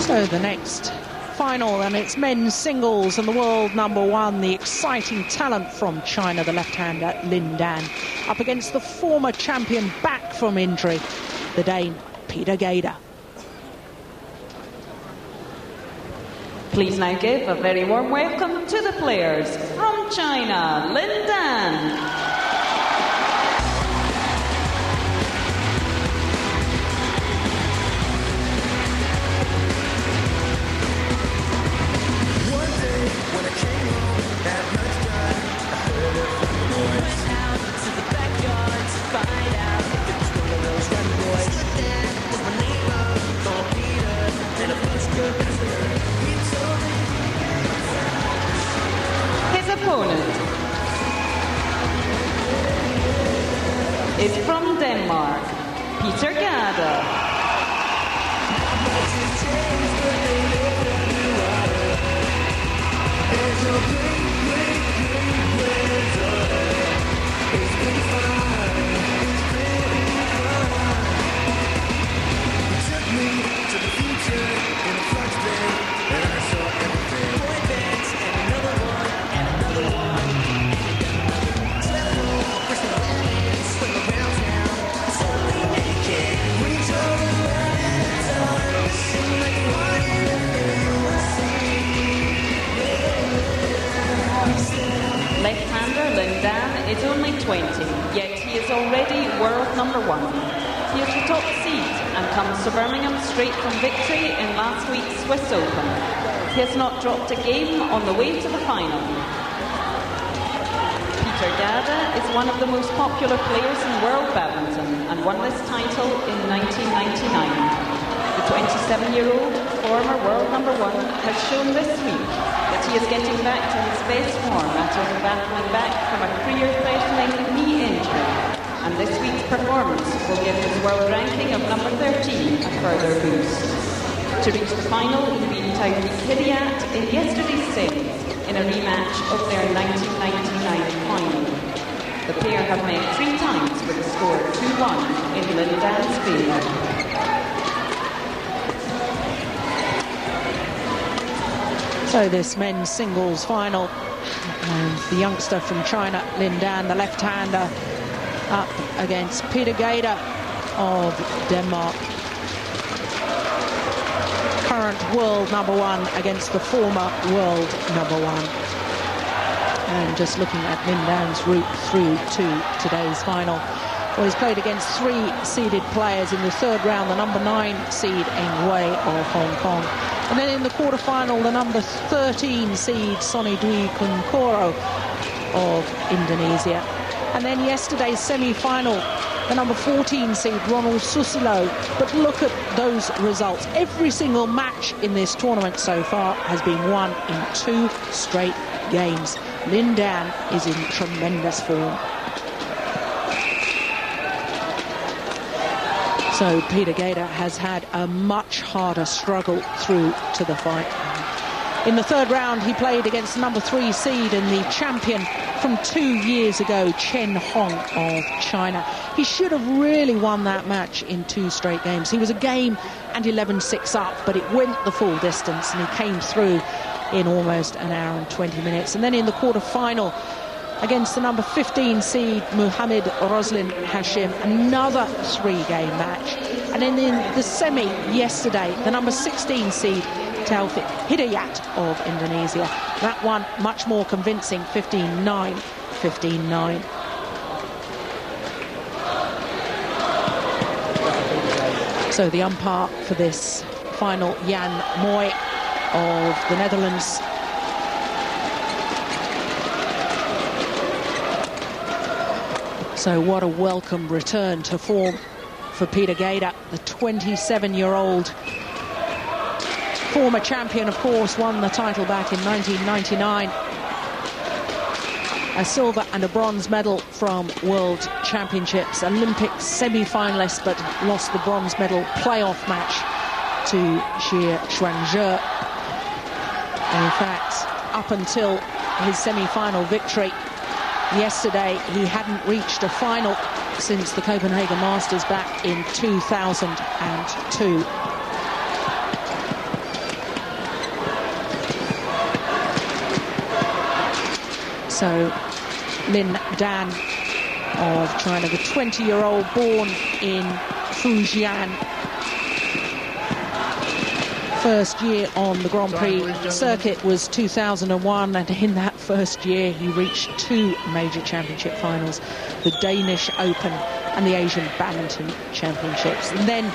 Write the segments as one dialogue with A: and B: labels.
A: So the next final, and it's men's singles, and the world number one, the exciting talent from China, the left-hander Lin Dan, up against the former champion back from injury, the Dane Peter Gade.
B: Please now give a very warm welcome to the players from China, Lin Dan. Opponent is from Denmark, Peter Gade. Left-hander Lin Dan is only 20, yet he is already world number one. He is the top seed and comes to Birmingham straight from victory in last week's Swiss Open. He has not dropped a game on the way to the final. Peter Gade is one of the most popular players in world badminton and won this title in 1999. The 27-year-old former world number one has shown this week that he is getting back to his best form after battling back from a career-threatening knee injury. And this week's performance will give his world ranking of number 13 a further boost. To reach the final, he beat Tariq Hidayath in yesterday's semis in a rematch of their 1999 final. The pair have met 3 times with a score 2-1 in Lin Dan's favour.
A: So this men's singles final, and the youngster from China, Lin Dan, the left-hander, up against Peter Gade of Denmark. Current world number one against the former world number one. And just looking at Lin Dan's route through to today's final. Well, he's played against 3 seeded players in the third round, the number 9 seed Eng Wei of Hong Kong. And then in the quarterfinal, the number 13 seed Sonny Dwi Kuncoro of Indonesia. And then yesterday's semi-final, the number 14 seed Ronald Susilo. But look at those results. Every single match in this tournament so far has been won in 2 straight games. Lin Dan is in tremendous form. So Peter Gade has had a much harder struggle through to the final. In the third round, he played against the number 3 seed and the champion from 2 years ago, Chen Hong of China. He should have really won that match in 2 straight games. He was a game and 11-6 up, but it went the full distance and he came through in almost an hour and 20 minutes. And then in the quarter-final, against the number 15 seed Muhammad Roslin Hashim, another 3-game match. And then in the semi yesterday, the number 16 seed Taufik Hidayath of Indonesia. That one much more convincing, 15-9, 15-9. So the umpire for this final, Jan Moy of the Netherlands. So what a welcome return to form for Peter Gade, the 27-year-old former champion, of course, won the title back in 1999. A silver and a bronze medal from World Championships. Olympic semi-finalist, but lost the bronze medal playoff match to Xie Xuanzhe. And in fact, up until his semi-final victory yesterday, he hadn't reached a final since the Copenhagen Masters back in 2002. So Lin Dan of China, the 20-year-old born in Fujian. First year on the Grand Prix circuit was 2001, and in that first year he reached 2 major championship finals, the Danish Open and the Asian Badminton Championships. And then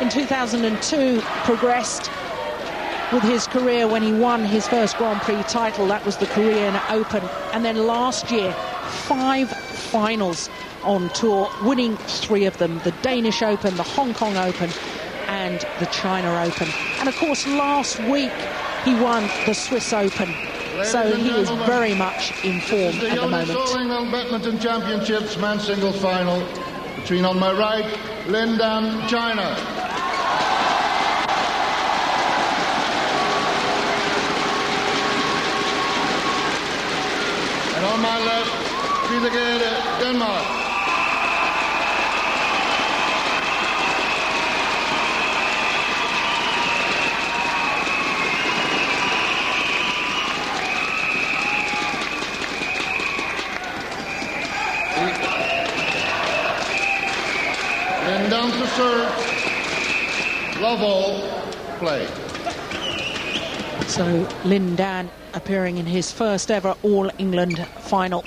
A: in 2002 progressed with his career when he won his first Grand Prix title. That was the Korean Open. And then last year, 5 finals on tour, winning 3 of them, the Danish Open, the Hong Kong Open and the China Open. And of course last week he won the Swiss Open. So he is very much in form at the moment.
C: The England Badminton Championships men's singles final between, on my right, Lin Dan, China. And on my left, Peter Gade, Denmark. And down to serve, love all, play.
A: So Lin Dan appearing in his first ever All England final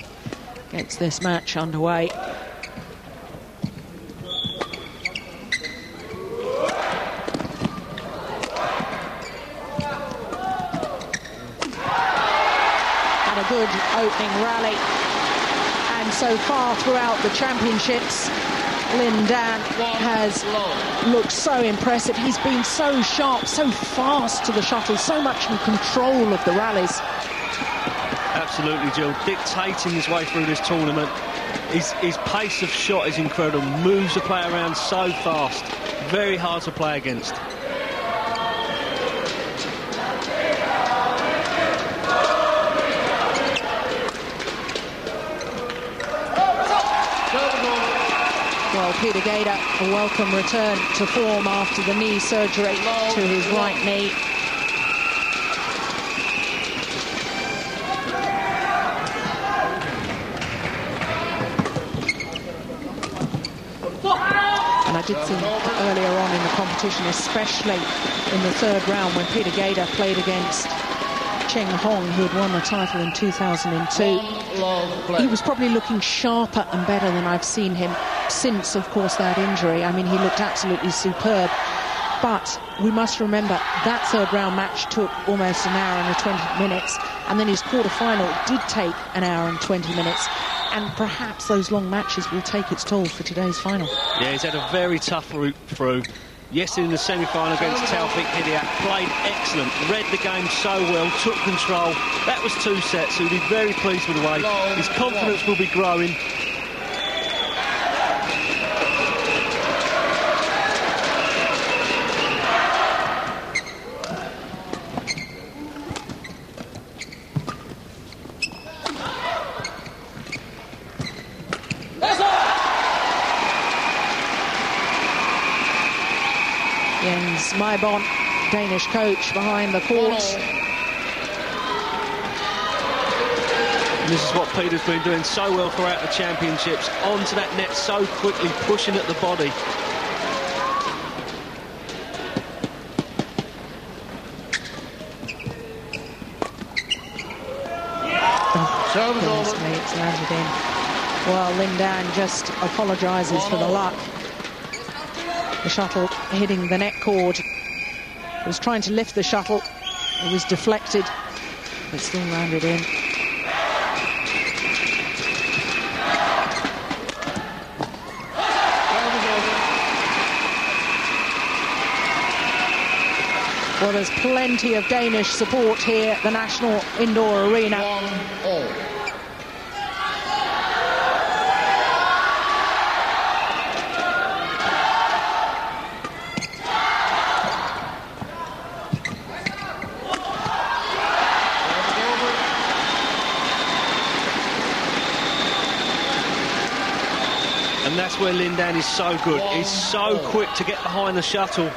A: gets this match underway. And a good opening rally. And so far throughout the championships, Lin Dan has looked so impressive. He's been so sharp, so fast to the shuttle, so much in control of the rallies.
D: Absolutely, Jill. Dictating his way through this tournament. His pace of shot is incredible. Moves the player around so fast. Very hard to play against.
A: Well, Peter Gade, a welcome return to form after the knee surgery to his right knee. And I did think earlier on in the competition, especially in the 3rd round when Peter Gade played against Cheng Hong, who had won the title in 2002, he was probably looking sharper and better than I've seen him since, of course, that injury. I mean, he looked absolutely superb. But we must remember that 3rd round match took almost an hour and 20 minutes, and then his quarter-final did take an hour and 20 minutes. And perhaps those long matches will take its toll for today's final.
D: Yeah, he's had a very tough route through. Yesterday in the semi-final against Taufik Hidiat, played excellent, read the game so well, took control. That was 2 sets, so he'll be very pleased with the way. His confidence will be growing.
A: Jens Maibon, Danish coach, behind the court.
D: And this is what Peter's been doing so well throughout the championships. Onto that net so quickly, pushing at the body.
A: Goodness me, it's landed in. Well, Lin Dan just apologises for the luck. The shuttle hitting the net cord. He was trying to lift the shuttle. It was deflected, but still landed in. Well, there's plenty of Danish support here at the National Indoor Arena.
D: And that's where Lin Dan is so good. He's so quick to get behind the shuttle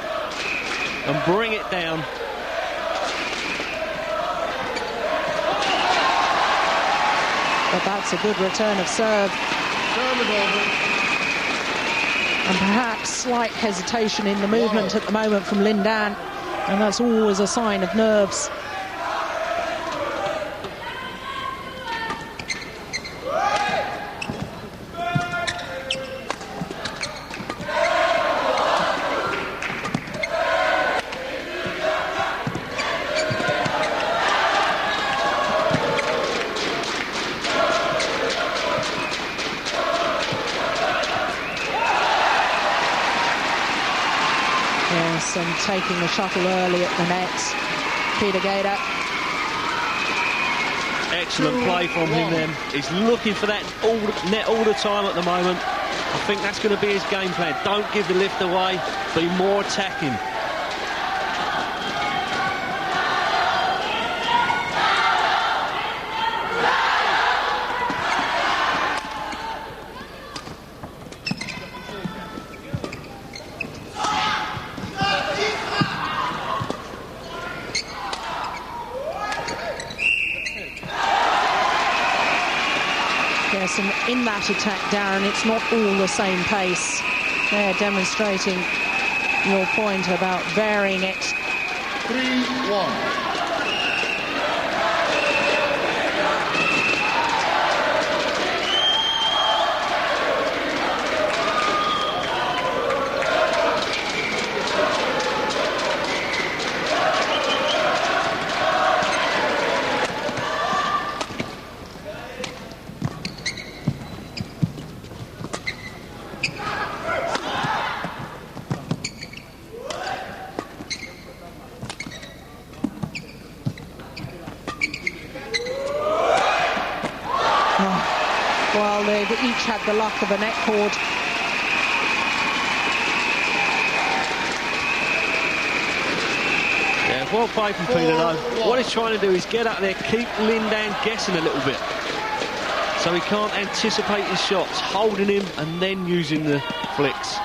D: and bring it down.
A: But that's a good return of serve.
C: Serve is over.
A: And perhaps slight hesitation in the movement at the moment from Lin Dan. And that's always a sign of nerves. Yes, and taking the shuttle early at the net. Peter Gator.
D: Excellent play from him then. He's looking for that net all the time at the moment. I think that's going to be his game plan. Don't give the lift away, be more attacking.
A: Yes, and in that attack, Darren, it's not all the same pace. They're demonstrating your point about varying it.
C: 3-1.
A: Well, they've each had the luck of a net cord.
D: Yeah, well played from Peter though. What he's trying to do is get up there, keep Lin Dan guessing a little bit. So he can't anticipate his shots, holding him and then using the flicks.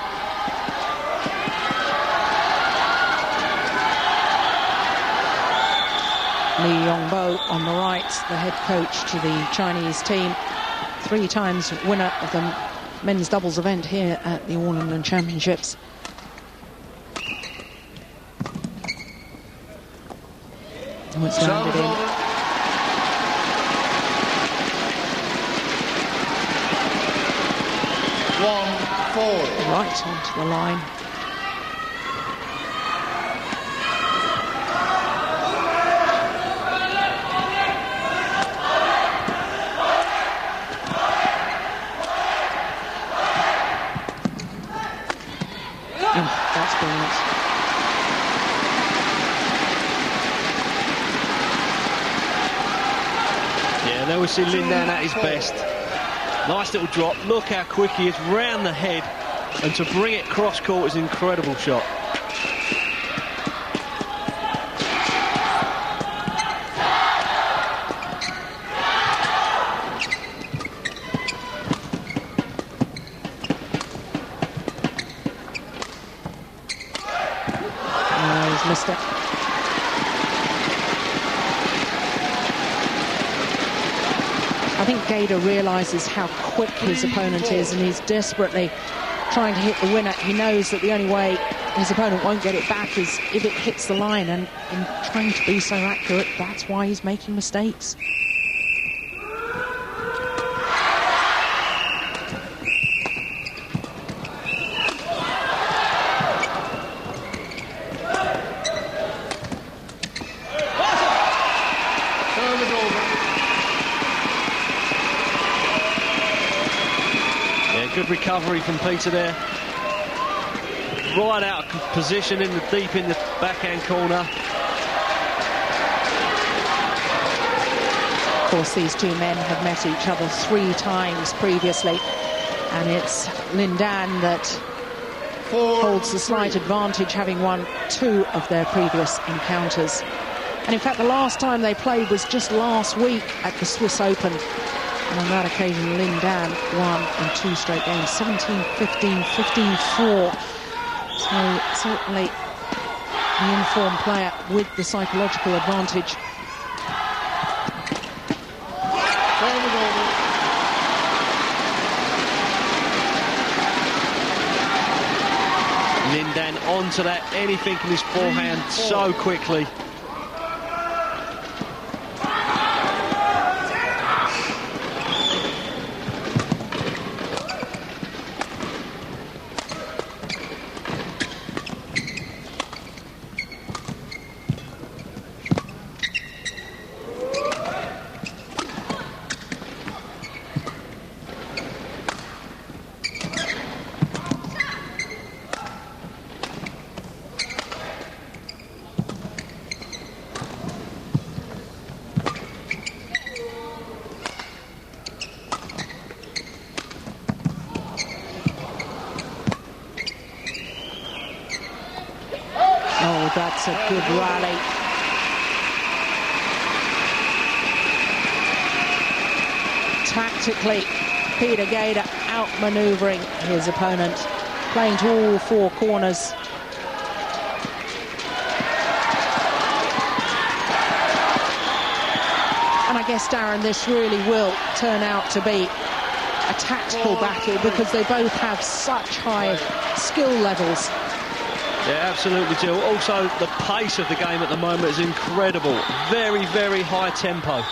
A: Li Yongbo on the right, the head coach to the Chinese team. 3 times winner of the men's doubles event here at the All England Championships. Oh, it's landed in. Right onto the line. That's brilliant.
D: Yeah, there we see Lin Dan at his best. Nice little drop. Look how quick he is round the head, and to bring it cross court is an incredible shot.
A: Missed it. I think Gator realises how quick his opponent is, and he's desperately trying to hit the winner. He knows that the only way his opponent won't get it back is if it hits the line, and in trying to be so accurate, that's why he's making mistakes.
D: Good recovery from Peter there. Right out of position deep in the backhand corner.
A: Of course, these two men have met each other 3 times previously, and it's Lin Dan that holds the slight advantage, having won 2 of their previous encounters. And in fact, the last time they played was just last week at the Swiss Open. And on that occasion, Lin Dan won in 2 straight games, 17-15, 15-4. So certainly the informed player with the psychological advantage.
C: Serve is over.
D: onto that, anything in his forehand so quickly.
A: That's a good rally. Tactically, Peter Gader outmanoeuvring his opponent, playing to all four corners. And I guess, Darren, this really will turn out to be a tactical battle because they both have such high skill levels.
D: Yeah, absolutely, Jill. Also, the pace of the game at the moment is incredible. Very, very high tempo.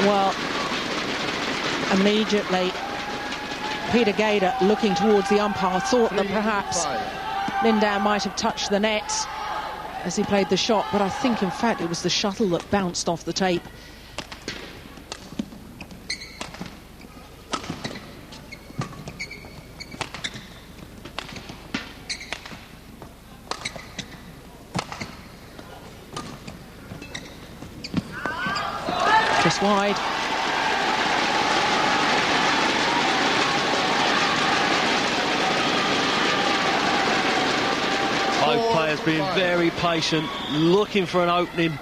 A: Well, immediately, Peter Gader, looking towards the umpire, thought that perhaps Lindan might have touched the net as he played the shot, but I think, in fact, it was the shuttle that bounced off the tape. Just wide.
D: Both players being very patient, looking for an opening.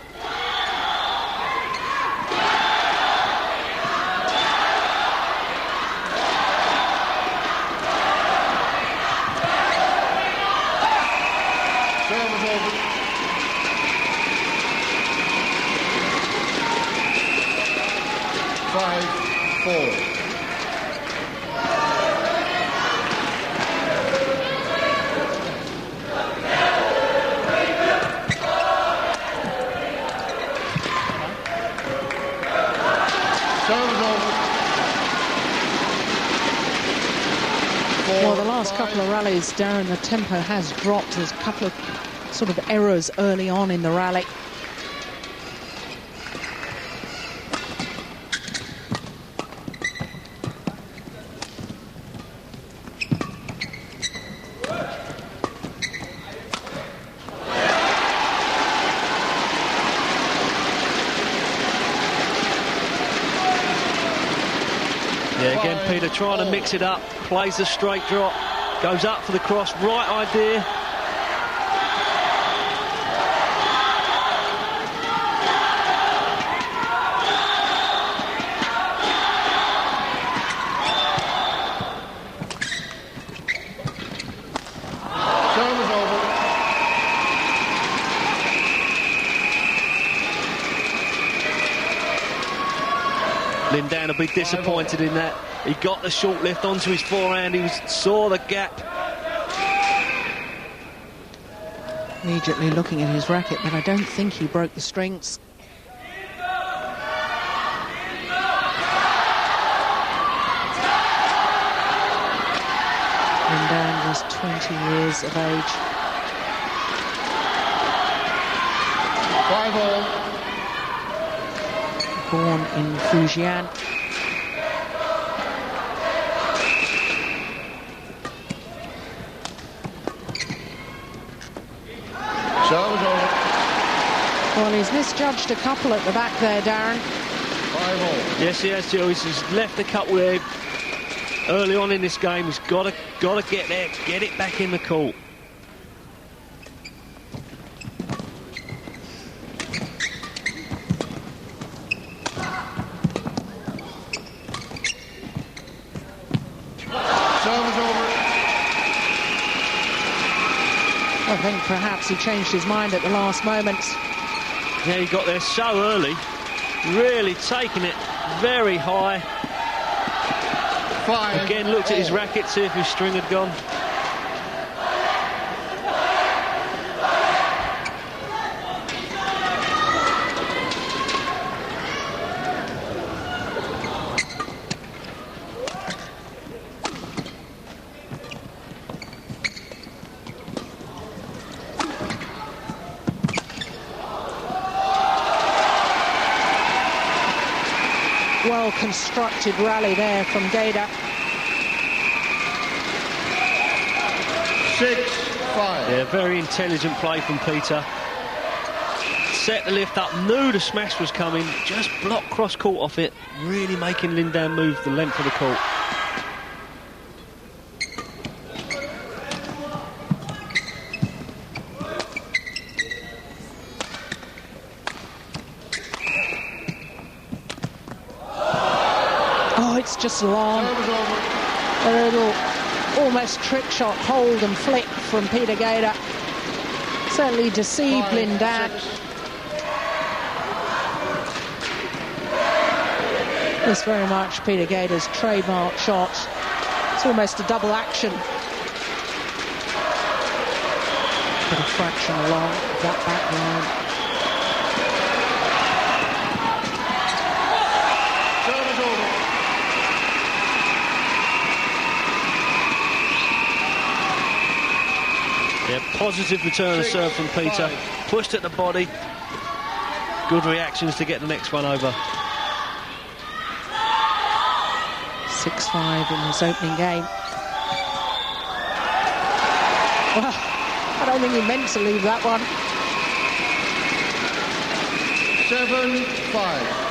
A: Well, the last couple of rallies, Darren, the tempo has dropped. There's a couple of sort of errors early on in the rally.
D: Yeah, again, Peter trying to mix it up, plays the straight drop, goes up for the cross, right idea. Lindan will be disappointed in that. He got the short lift onto his forehand. He saw the gap.
A: Immediately looking at his racket, but I don't think he broke the strings. Lindan was 20 years of age.
C: 5-all.
A: Born in Fujian.
C: Serve is over.
A: Well, he's misjudged a couple at the back there, Darren.
C: 5-all.
D: Yes, he has, Joe. He's left a couple there early on in this game. He's got to get there, get it back in the court.
A: I think perhaps he changed his mind at the last moment.
D: Yeah, he got there so early, really taking it very high.
C: 5.
D: Again, looked at his racket, see if his string had gone.
A: Well-constructed rally there from Gaida.
C: 6-5.
D: Yeah, very intelligent play from Peter. Set the lift up, knew the smash was coming, just blocked cross-court off it, really making Lin Dan move the length of the court.
A: Just long, a little almost trick shot, hold and flick from Peter Gaida. Certainly deceived Lin Dan. This very much Peter Gaida's trademark shot. It's almost a double action. Put a fraction along that back line.
D: Yeah, positive return of serve from Peter. Pushed at the body. Good reactions to get the next one over.
A: 6-5 in his opening game. Well, I don't think he meant to leave that one.
C: 7-5.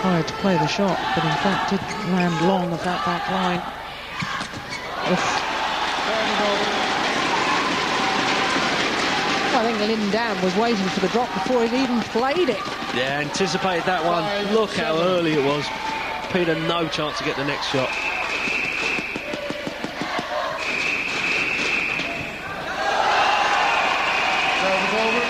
A: Tried to play the shot, but in fact did land long of that back line. I think Lin Dan was waiting for the drop before he'd even played it.
D: Yeah, anticipated that one. Look how early it was. Peter, no chance to get the next shot.
C: Serve is over.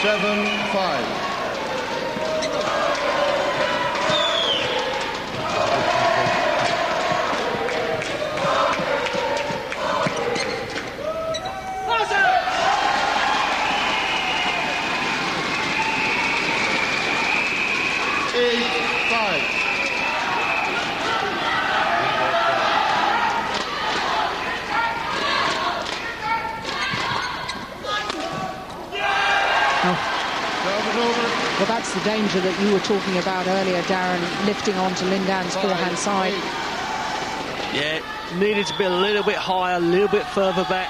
C: 7-5.
A: Well, that's the danger that you were talking about earlier, Darren, lifting onto Lin Dan's forehand side.
D: Yeah, needed to be a little bit higher, a little bit further back.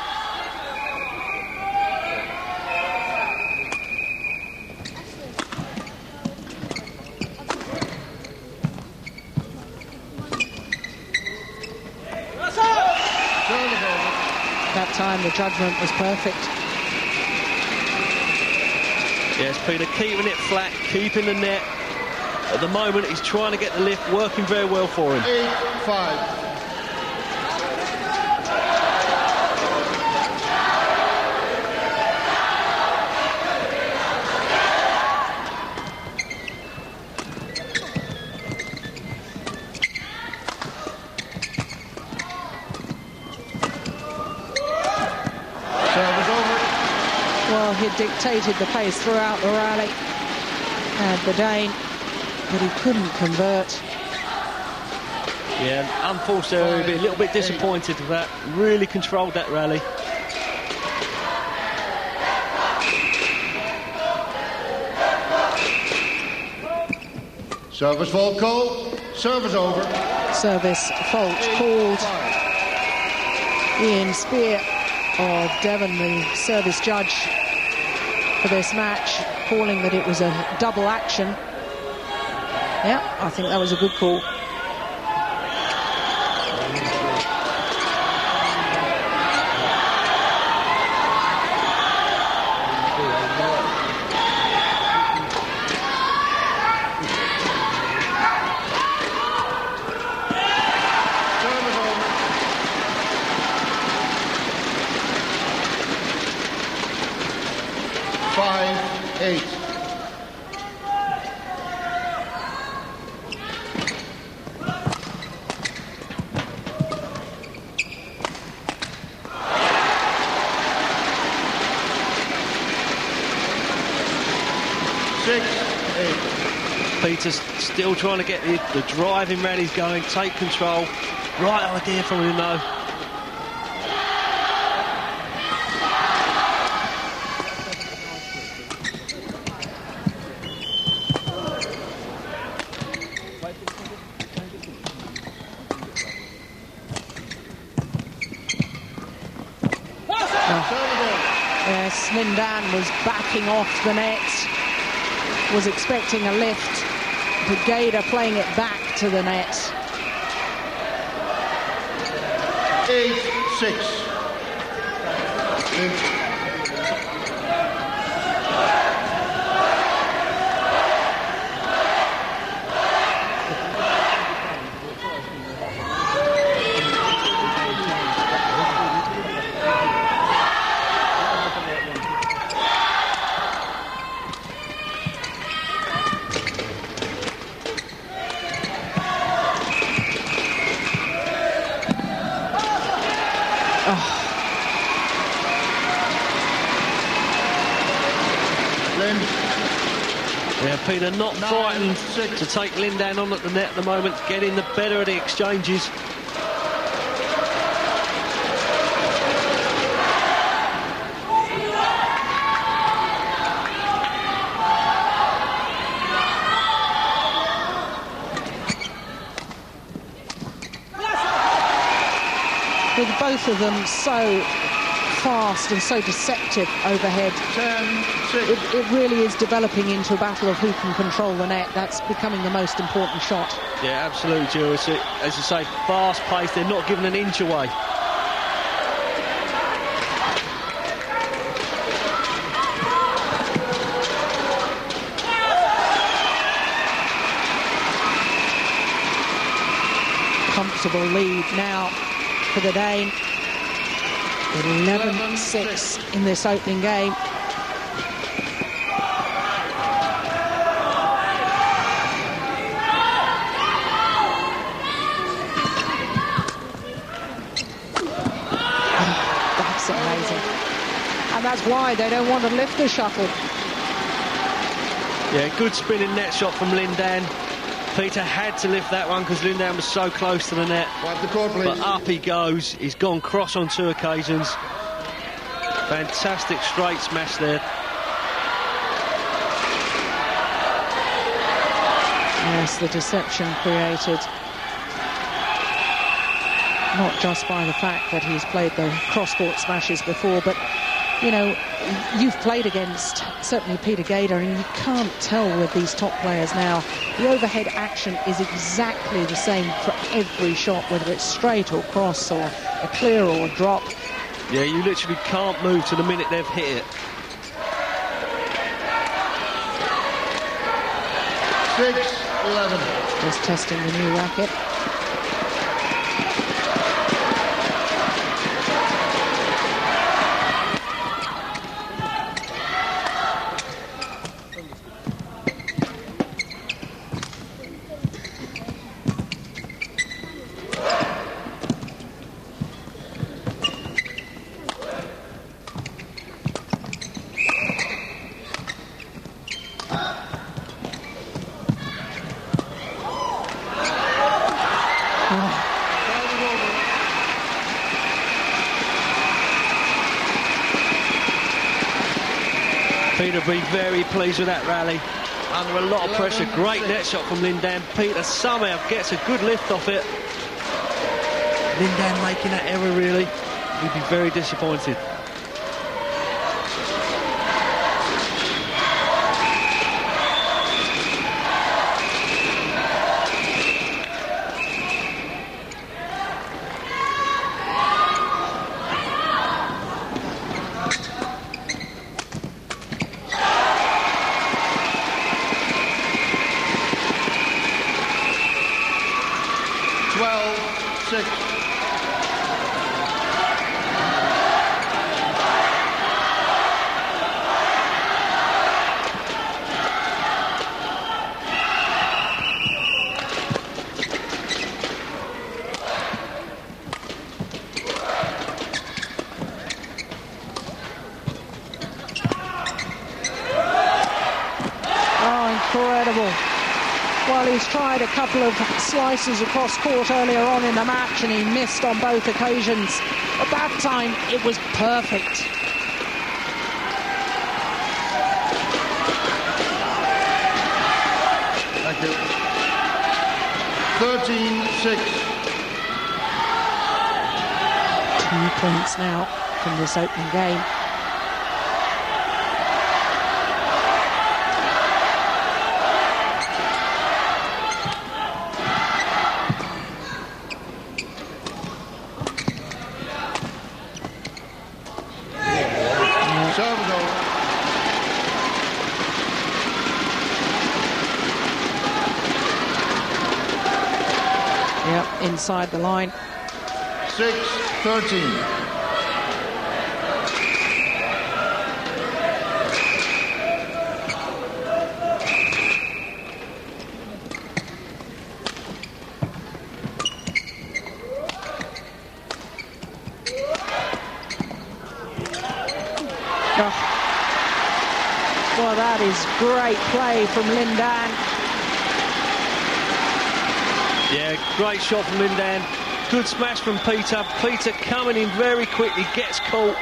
A: That time the judgment was perfect.
D: Yes, Peter keeping it flat, keeping the net. At the moment, he's trying to get the lift, working very well for him.
C: 8-5.
A: Well, he dictated the pace throughout the rally. And the Dane but he couldn't convert.
D: Yeah, unfortunately, a little bit disappointed with that. Really controlled that rally.
C: Service fault called. Service over.
A: Service fault called. Ian Spear of Devon, the service judge for this match, calling that it was a double action. Yeah, I think that was a good call.
D: Peter's still trying to get the driving rallies going, take control. Right idea from him though.
A: Yes, Lindan was backing off the net, was expecting a lift. Gader playing it back to the net.
C: 8-6.
D: Yeah, Peter not frightened to take Lindan on at the net at the moment, getting the better of the exchanges.
A: With both of them so fast and so deceptive overhead, it really is developing into a battle of who can control the net. That's becoming the most important shot.
D: Yeah, absolutely, Joe. As you say, fast-paced, they're not giving an inch away.
A: Comfortable lead now for the Dane. 11-6 in this opening game. That's amazing. And that's why they don't want to lift the shuttle.
D: Yeah, good spinning net shot from Lindan. Peter had to lift that one because Lindan was so close to the net. But up he goes. He's gone cross on 2 occasions. Fantastic straight smash there.
A: Yes, the deception created not just by the fact that he's played the cross-court smashes before, but, you know, you've played against certainly Peter Gader, and you can't tell with these top players now. The overhead action is exactly the same for every shot, whether it's straight or cross or a clear or a drop.
D: Yeah, you literally can't move to the minute they've hit it.
C: 6-11.
A: Just testing the new racket.
D: Peter will be very pleased with that rally. Under a lot of pressure. Great net shot from Lindan. Peter somehow gets a good lift off it. Lindan making that error, really. He'd be very disappointed.
A: Well, he's tried a couple of slices across court earlier on in the match and he missed on both occasions. But that time, it was perfect.
C: Thank you. 13-6.
A: 2 points now from this opening game. Inside the line.
C: 6-13.
A: Well, that is great play from Lindan.
D: Yeah, great shot from Lindan. Good smash from Peter. Peter coming in very quickly, gets caught.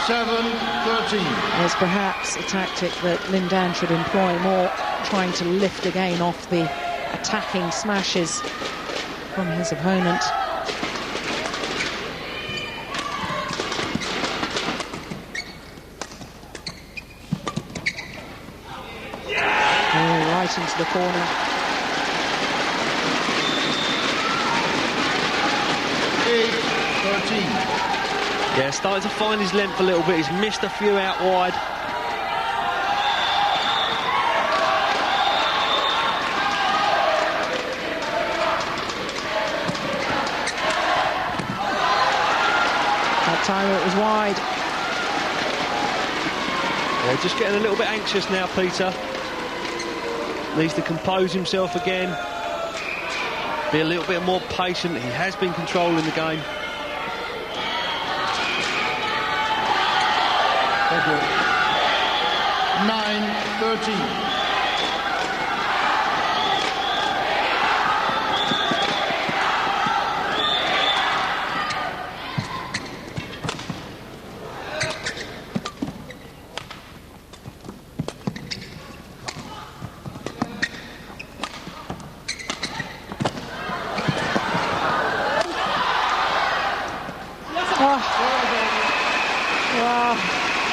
C: 7-13.
A: There's perhaps a tactic that Lindan should employ more, trying to lift again off the attacking smashes from his opponent. Oh, right into the corner.
C: 8-13.
D: Yeah, starting to find his length a little bit. He's missed a few out wide.
A: That time it was wide.
D: Yeah, just getting a little bit anxious now, Peter. Needs to compose himself again. Be a little bit more patient. He has been controlling the game.
C: Thank you. 9-13.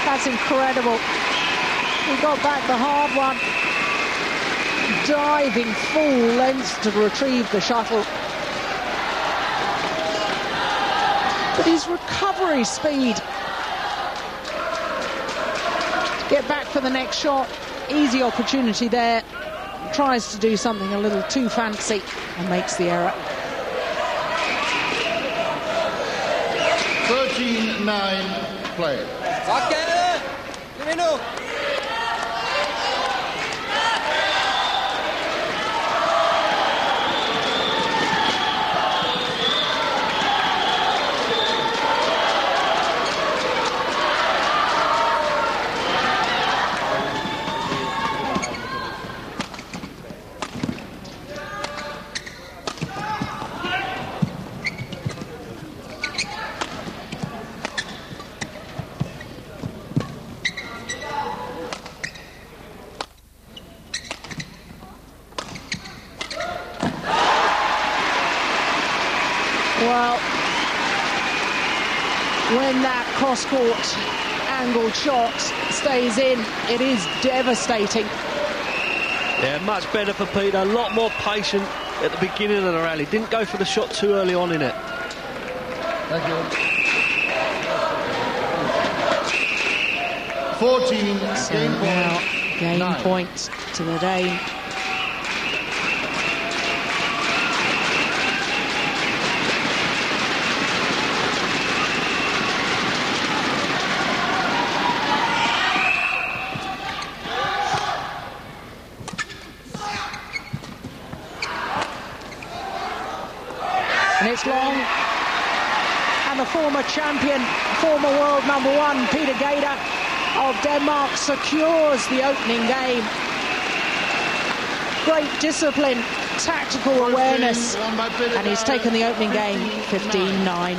A: That's incredible. He got back the hard one. Diving full length to retrieve the shuttle. But his recovery speed to get back for the next shot, easy opportunity there. Tries to do something a little too fancy and makes the error.
C: 13-9 play.
A: Well, when that cross-court angled shot stays in, it is devastating.
D: Yeah, much better for Peter. A lot more patient at the beginning of the rally. Didn't go for the shot too early on in it.
C: Thank you. 14,
A: So
C: game
A: now,
C: point.
A: game
C: 9.
A: point to the Dane. And it's long. And the former champion, former world #1, Peter Gade of Denmark, secures the opening game. Great discipline, tactical awareness,
C: Won by Peter
A: and he's
C: Gade,
A: taken the opening game 15-9.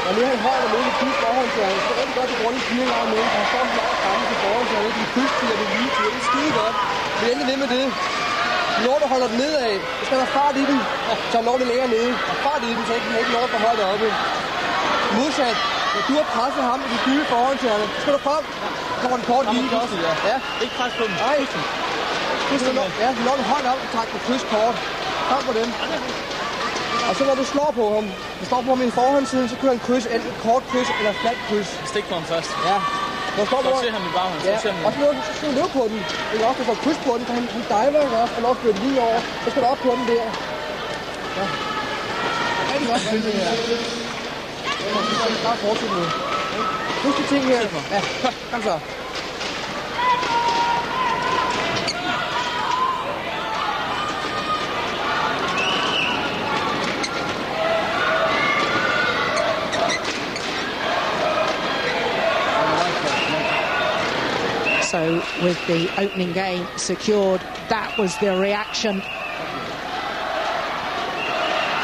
E: Og nu er han højt og med i kys forhold til ham. Det er rigtig godt, at runde 4 gange med. Han står meget fremme til forhold til ham. Det er kysttiger, det er lige til. Det er skide godt. Vi er endelig ved med det. Når du holder den nedad, så skal der fart i den, så når det længere nede. Og fart i den, så ikke når for højt oppe. Modsat, når du har presset ham i de dybe forhold til ham, så skal du frem. Så kommer den kort lige også. Ja. Ikke pres på dem. Nej. Ja, når du højt op, så træk den kryds kort. Frem på dem. Og så når du slår på ham, i forhåndssiden, så kører han kryds, enten kort kryds eller flat kryds.
F: Stik på ham først.
E: Ja. Når du slår på ham,
F: se ham i baghånd.
E: ja. Og så skal du løbe på den. Ikke også, hvis du kryds på den, så han diver, ikke også, og når du kører lige over, så skal du op på den der. Ja. Rigtig godt. Bare fortsæt nu. Husk de ting her. Ja, kom så.
A: So with the opening game secured, that was the reaction.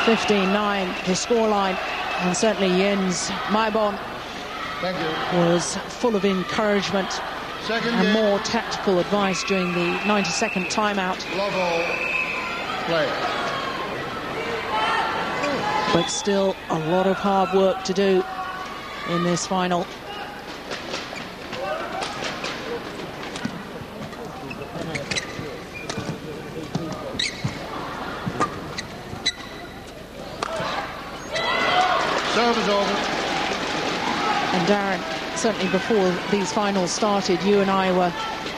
A: 15-9, the scoreline, and certainly Jens Maibon
C: Thank you.
A: was full of encouragement
C: Second
A: and
C: game.
A: more tactical advice during the 90-second timeout.
C: Love all. Play.
A: But still a lot of hard work to do in this final.
C: Serve is over.
A: And Darren, certainly before these finals started, you and I were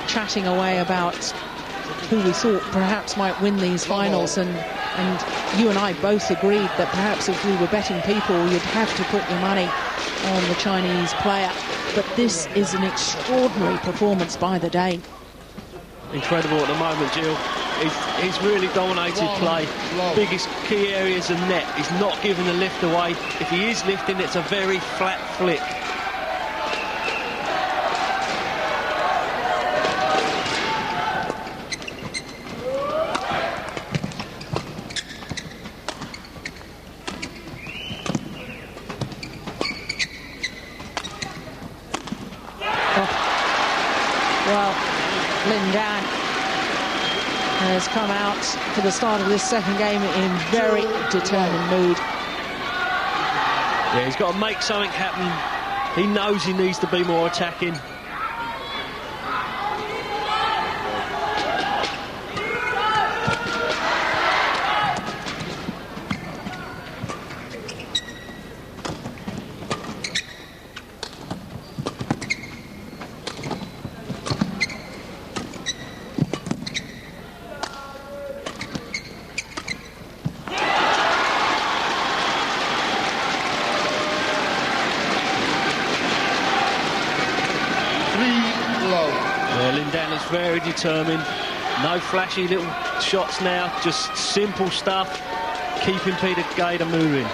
A: chatting away about who we thought perhaps might win these finals, and you and I both agreed that perhaps if we were betting people, you'd have to put your money on the Chinese player. But this is an extraordinary performance by the Dane.
D: Incredible at the moment, Jill. He's really dominated play. Biggest key areas of net. He's not giving the lift away. If he is lifting, it's a very flat flick.
A: Well, Lin Dan has come out for the start of this second game in very determined mood.
D: Yeah, he's got to make something happen. He knows he needs to be more attacking. Very determined. No flashy little shots now, just simple stuff, keeping Peter Gade moving.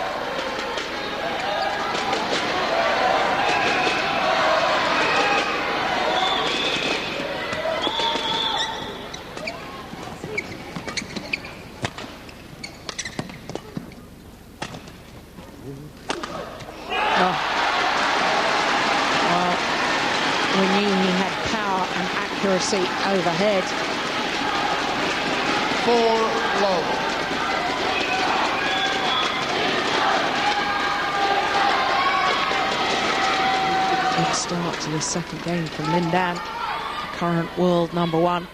A: We knew he had power power and accuracy overhead.
C: 4 low.
A: Good start to the second game from Lin Dan, current world #1.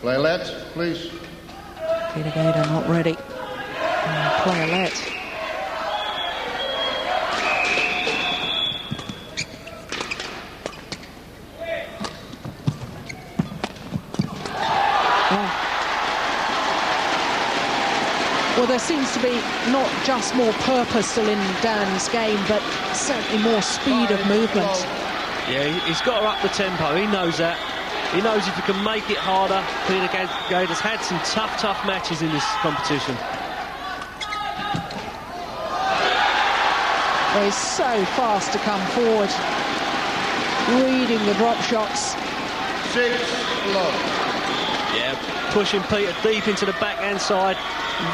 C: Play let, please.
A: Peter Gader not ready. Play a let. Well, there seems to be not just more purpose to Lin Dan's game, but certainly more speed of movement.
D: Yeah, he's got to up the tempo. He knows that. He knows if he can make it harder. Peter Gader's had some tough matches in this competition.
A: Well, he's so fast to come forward, reading the drop shots.
C: 6 low.
D: Yeah, pushing Peter deep into the backhand side,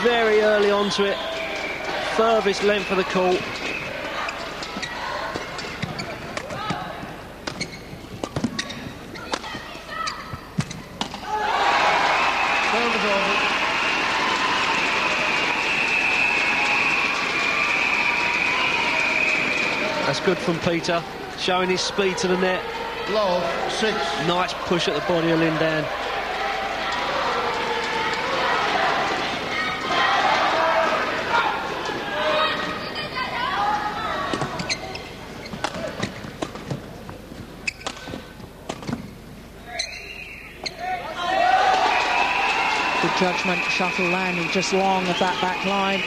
D: very early onto it. Furthest length of the court. That's good from Peter, showing his speed to the net.
C: Low, 6.
D: Nice push at the body of Lin Dan.
A: Good judgment, shuttle landing just long of that back line.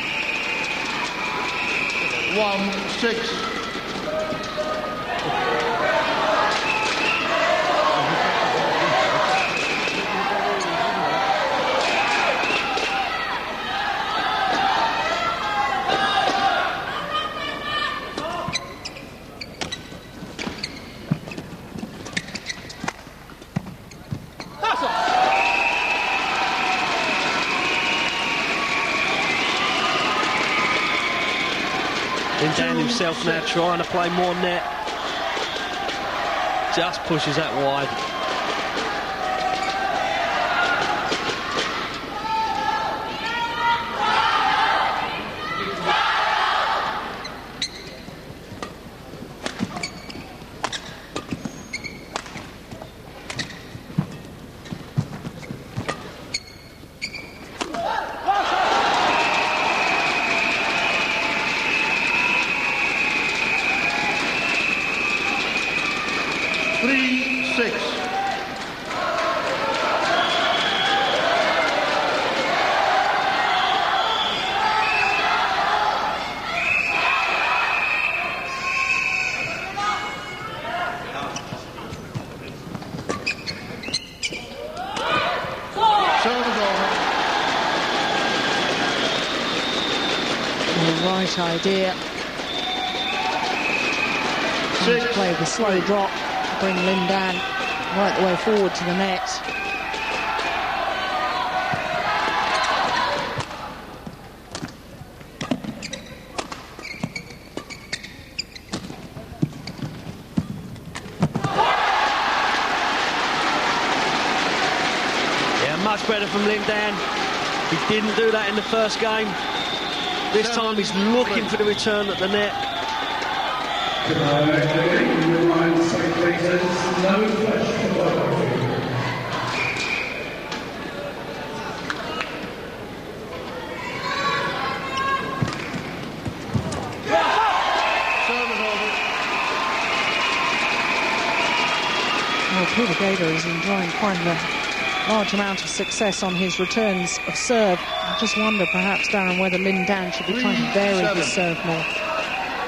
C: 1-6.
D: Lin Dan himself now trying to play more net. Just pushes that wide.
A: Right idea. Trying to play the slow drop, bring Lin Dan right the way forward to the net.
D: Yeah, much better from Lin Dan. He didn't do that in the first game. This time he's looking for the return at the net.
A: Well, Peter Gader is enjoying quite a large amount of success on his returns of serve. I just wonder, perhaps, Darren, whether Lin Dan should be trying to vary his serve more.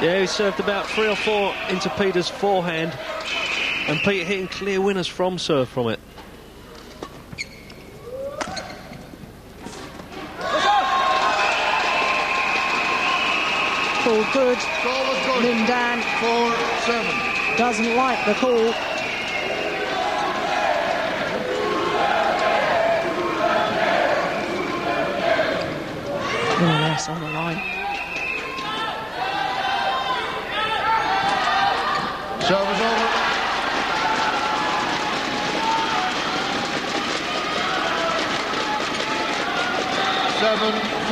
D: Yeah, he served about 3 or 4 into Peter's forehand, and Peter hitting clear winners from serve from it.
A: Call good.
C: Call was good.
A: Lin Dan
C: 4-7.
A: doesn't like the call. Oh, yes, on the line.
C: Serve is over. 7-4.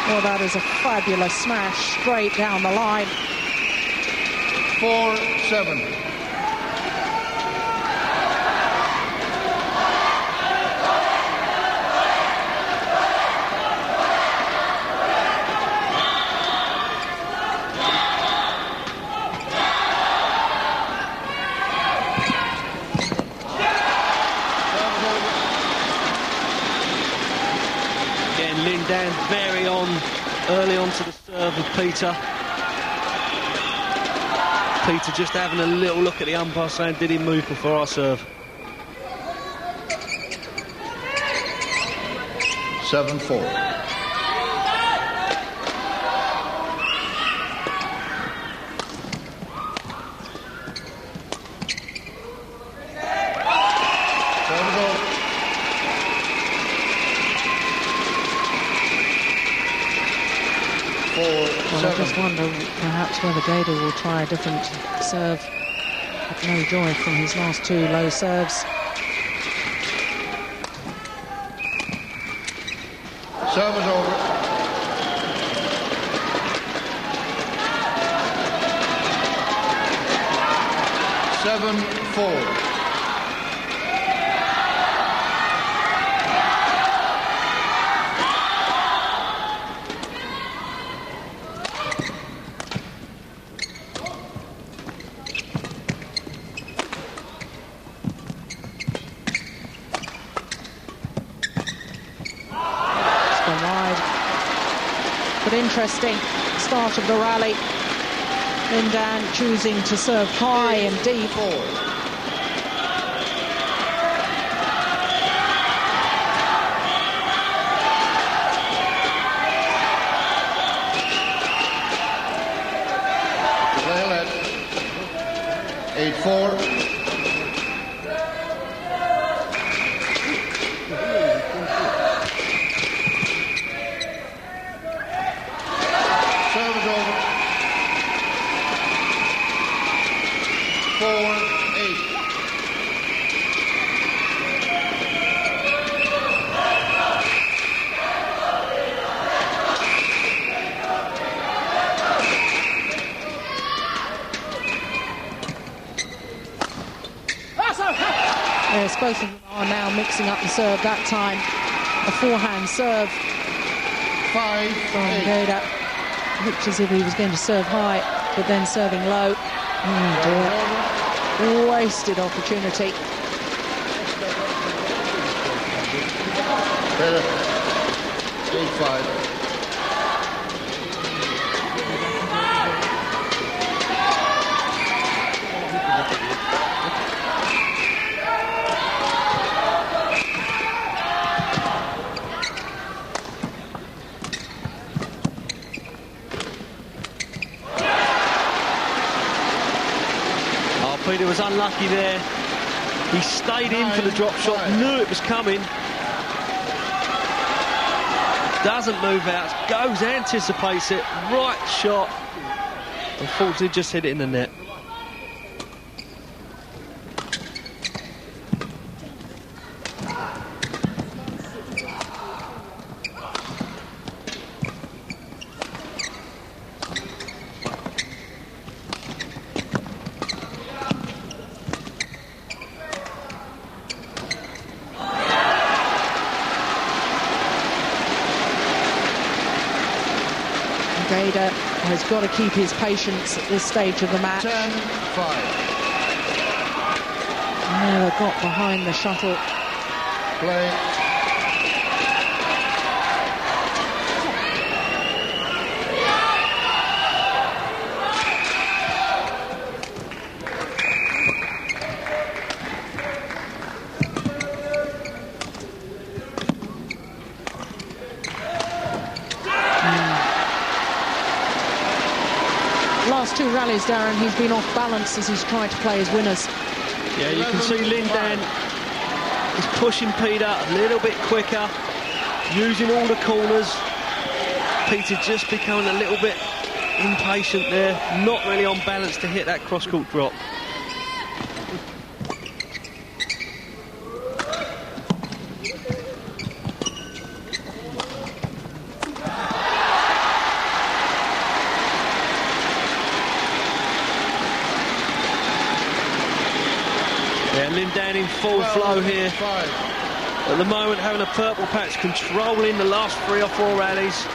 A: Well, that is a fabulous smash straight down the line.
C: 4-7.
D: Again, Lin Dan very on early on to the serve of Peter. Peter just having a little look at the umpire saying, did he move before I serve?
C: 7-4.
A: Well, I just wonder perhaps whether Gator will try a different serve. Had no joy from his last two low serves.
C: Serve is over. Seven-4.
A: But interesting start of the rally. Lin Dan choosing to serve high and deep.
C: Well, 8-4.
A: Yes, both of them are now mixing up the serve. That time, a forehand serve.
C: 5-8.
A: Gator looked as if he was going to serve high, but then serving low. Oh dear. Wasted opportunity.
C: 8-5.
D: Peter was unlucky there. He stayed in for the drop shot, knew it was coming. Doesn't move out, goes, anticipates it, right shot. Unfortunately, just hit it in the net.
A: Gator has got to keep his patience at this stage of the match.
C: 10-5.
A: Never got behind the shuttle.
C: Play.
A: Last two rallies, Darren, he's been off balance as he's tried to play his winners.
D: Yeah, you can see Lindan is pushing Peter a little bit quicker, using all the corners. Peter just becoming a little bit impatient there, not really on balance to hit that cross-court drop. Yeah, Lindan in full flow here. At the moment, having a purple patch, controlling the last 3 or 4 rallies.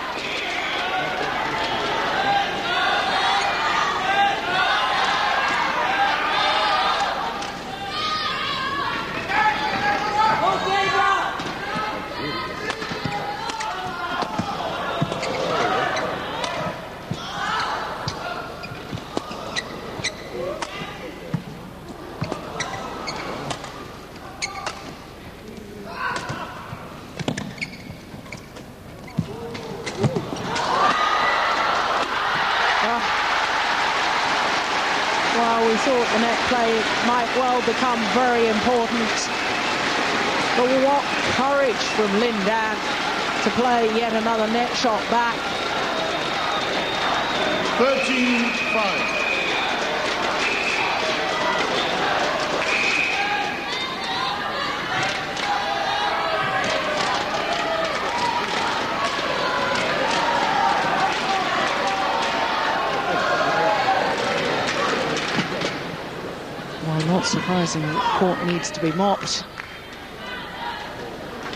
A: We thought the net play might well become very important. But what courage from Lindan to play yet another net shot back.
C: 13-5.
A: Not surprising that the court needs to be mopped.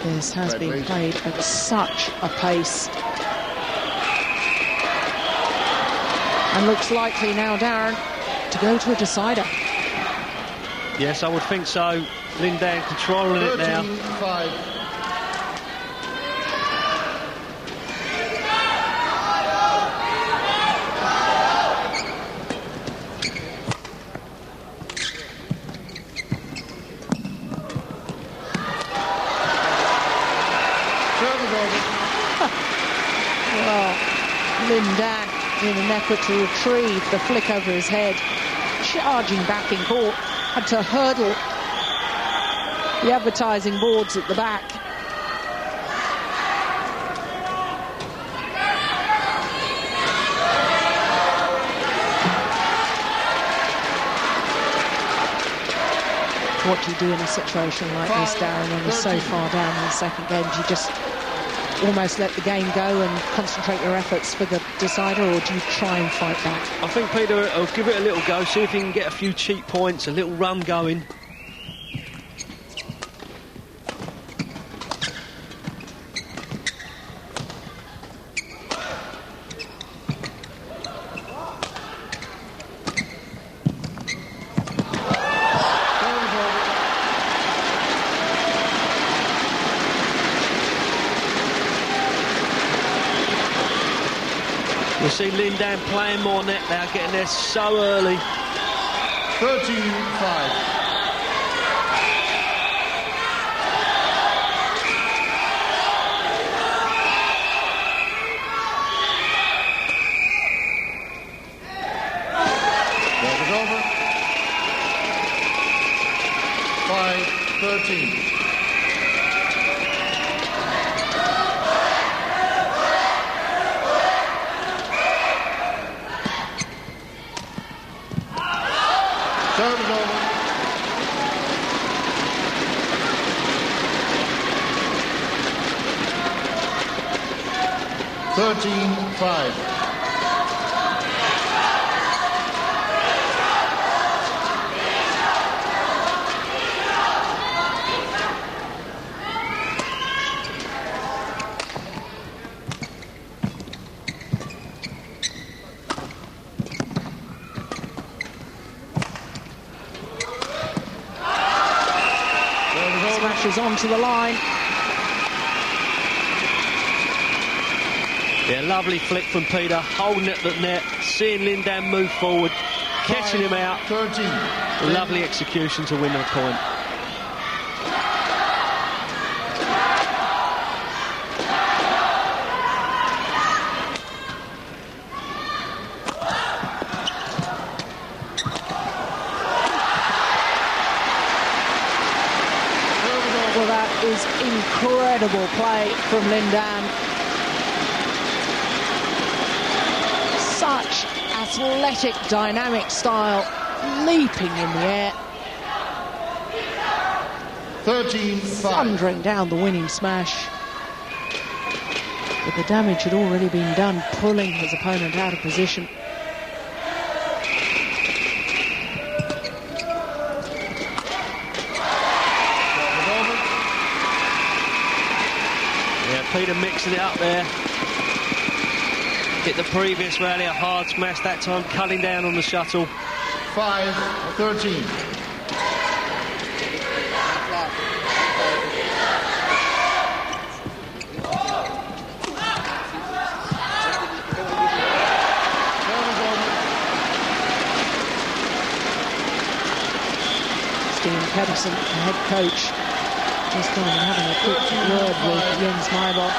A: This has been played at such a pace. And looks likely now, Darren, to go to a decider.
D: Yes, I would think so. Lindan controlling it now.
C: 13-5.
A: Lindan in an effort to retrieve the flick over his head, charging back in court, had to hurdle the advertising boards at the back. What do you do in a situation like this, Darren, when you're so far down in the second game? Do you just almost let the game go and concentrate your efforts for the decider, or do you try and fight back?
D: I think Peter will give it a little go, see if he can get a few cheap points, a little run going. We'll see Lindan playing more net now, getting there so early.
C: 13-5. Over. 5-13. Serve is over. $13-5.
A: Smashes onto the line.
D: Yeah, lovely flick from Peter, holding it at the net, seeing Lindan move forward, catching him out.
C: 13.
D: Lovely execution to win the point.
A: incredible play from Lindan. Such athletic, dynamic style, leaping in the air.
C: 13-5.
A: Thundering down the winning smash. But the damage had already been done, pulling his opponent out of position.
D: Peter mixing it up there. Hit the previous rally a hard smash, that time cutting down on the shuttle.
C: 5-13.
A: Steve Pedersen, the head coach, just going and having a quick word with Jens Maibold.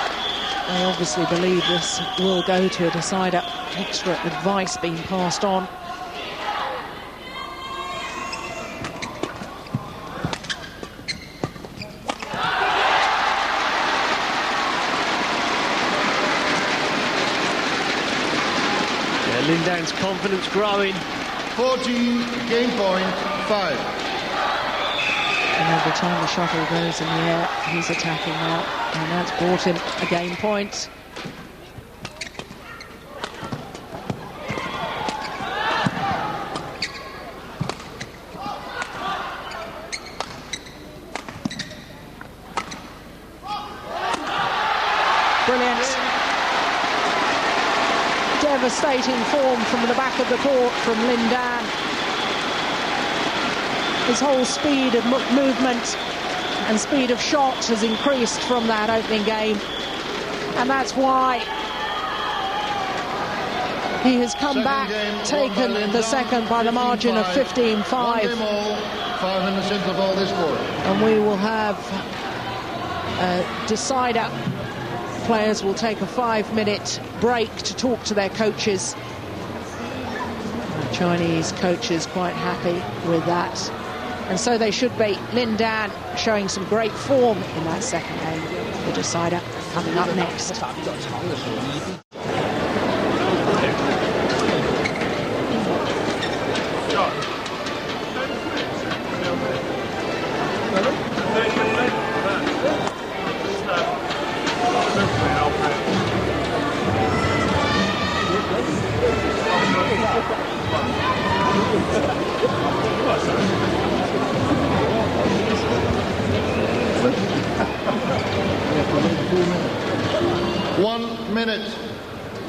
A: They obviously believe this will go to a decider. Extra advice being passed on.
D: Yeah, Lindan's confidence growing.
C: 14, game point, 5.
A: And every time the shuttle goes in the air, he's attacking now. And that's brought him a game point. Brilliant. Devastating form from the back of the court from Lindan. His whole speed of movement and speed of shot has increased from that opening game. And that's why he has come back, taken the second by the margin of 15-5.
C: 5 minutes interval this quarter.
A: And we will have a decider. Players will take a 5-minute break to talk to their coaches. The Chinese coaches quite happy with that. And so they should be. Lindan showing some great form in that second game. The decider coming up next.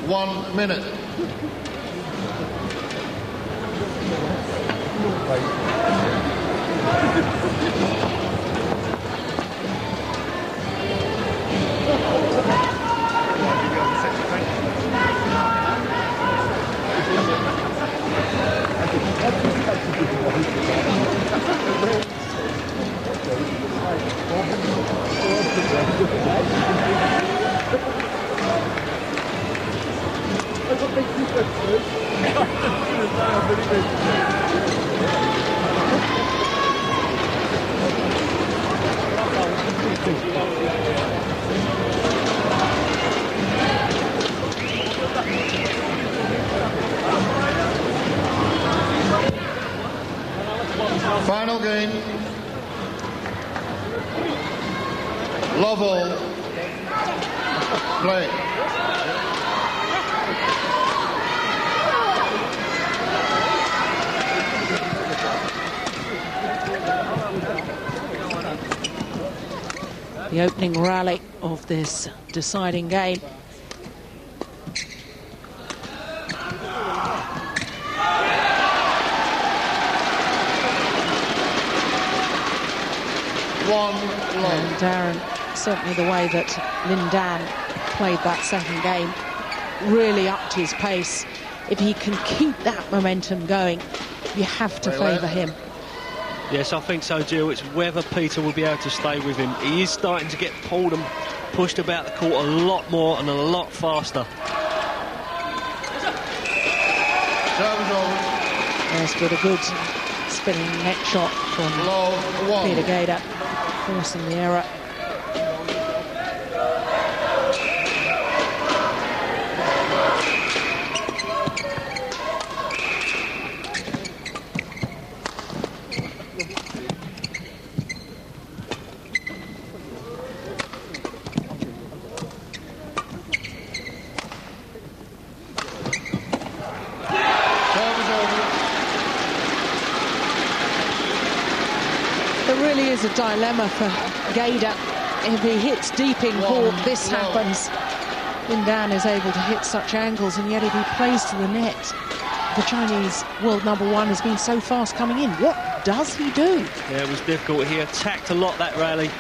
C: One minute. Final game. Lovell. Play.
A: The opening rally of this deciding game. And Darren, certainly the way that Lindan played that second game, really upped his pace. If he can keep that momentum going, you have to favour him.
D: Yes, I think so, Jill. It's whether Peter will be able to stay with him. He is starting to get pulled and pushed about the court a lot more and a lot faster.
A: Yes, but a good spinning net shot from Peter Gader, forcing the error. is a dilemma for Gaida. If he hits deep in court, this happens. Lin Dan is able to hit such angles, and yet if he plays to the net, the Chinese world #1 has been so fast coming in. What does he do?
D: Yeah, it was difficult. He attacked a lot that rally.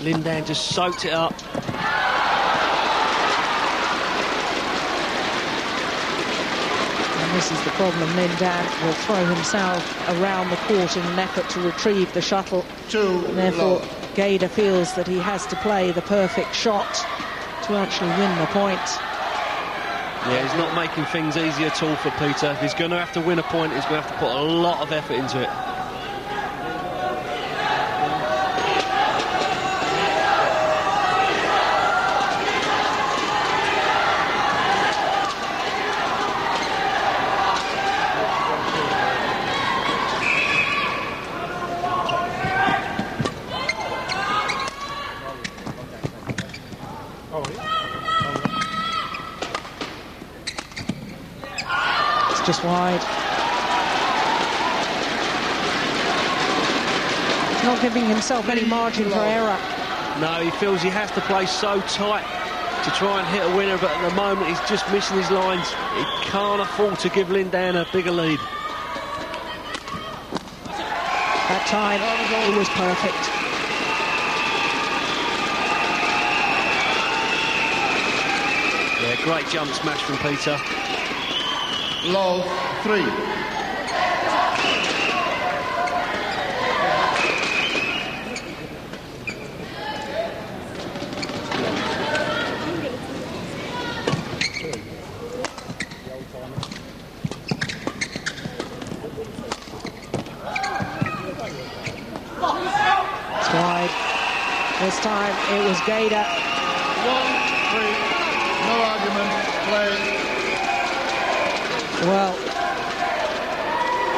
D: Lin Dan just soaked it up.
A: And this is the problem. Lin Dan will throw himself around the court in an effort to retrieve the shuttle. And therefore, Gaida feels that he has to play the perfect shot to actually win the point.
D: Yeah, he's not making things easy at all for Peter. If he's going to have to win a point, he's going to have to put a lot of effort into it.
A: Just wide. Not giving himself any margin for error.
D: No, he feels he has to play so tight to try and hit a winner, but at the moment he's just missing his lines. He can't afford to give Lin Dan a bigger lead.
A: That time, it was perfect.
D: Yeah, great jump smash from Peter.
C: Love 3.
A: It's wide. This time it was Gaida.
C: 1-3. No argument. Play.
A: Well,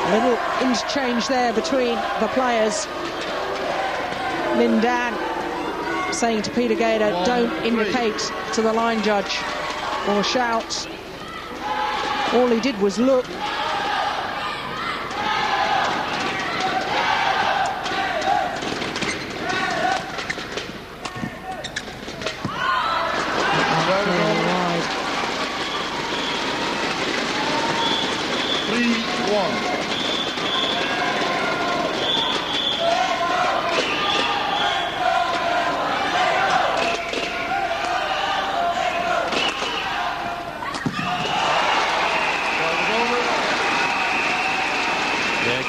A: a little interchange there between the players. Lin Dan saying to Peter Gaida, don't indicate to the line judge or shout. All he did was look.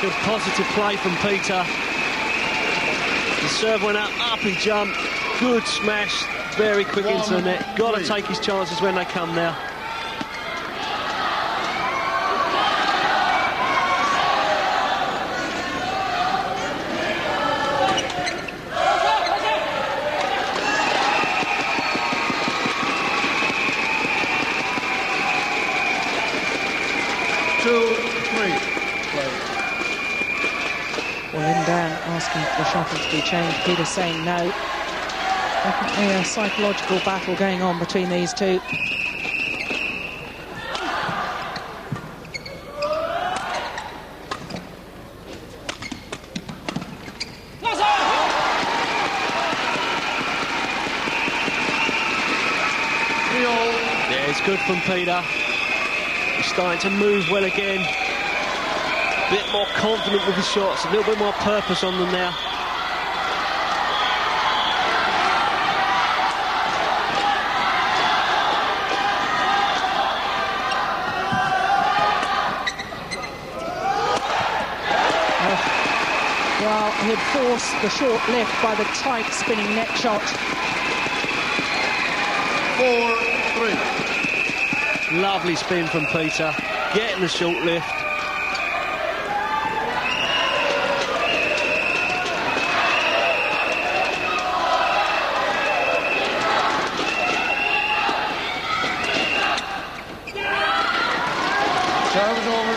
D: Good positive play from Peter. The serve went up he jumped. Good smash, very quick into the net. Got to take his chances when they come now.
A: Asking for the shuttle to be changed. Peter saying no. Definitely a psychological battle going on between these two.
D: Yeah, it's good from Peter. He's starting to move well again. A bit more confident with his shots, a little bit more purpose on them now.
A: Well, he'd forced the short lift by the tight spinning net shot.
C: 4-3.
D: Lovely spin from Peter, getting the short lift.
C: Serve over.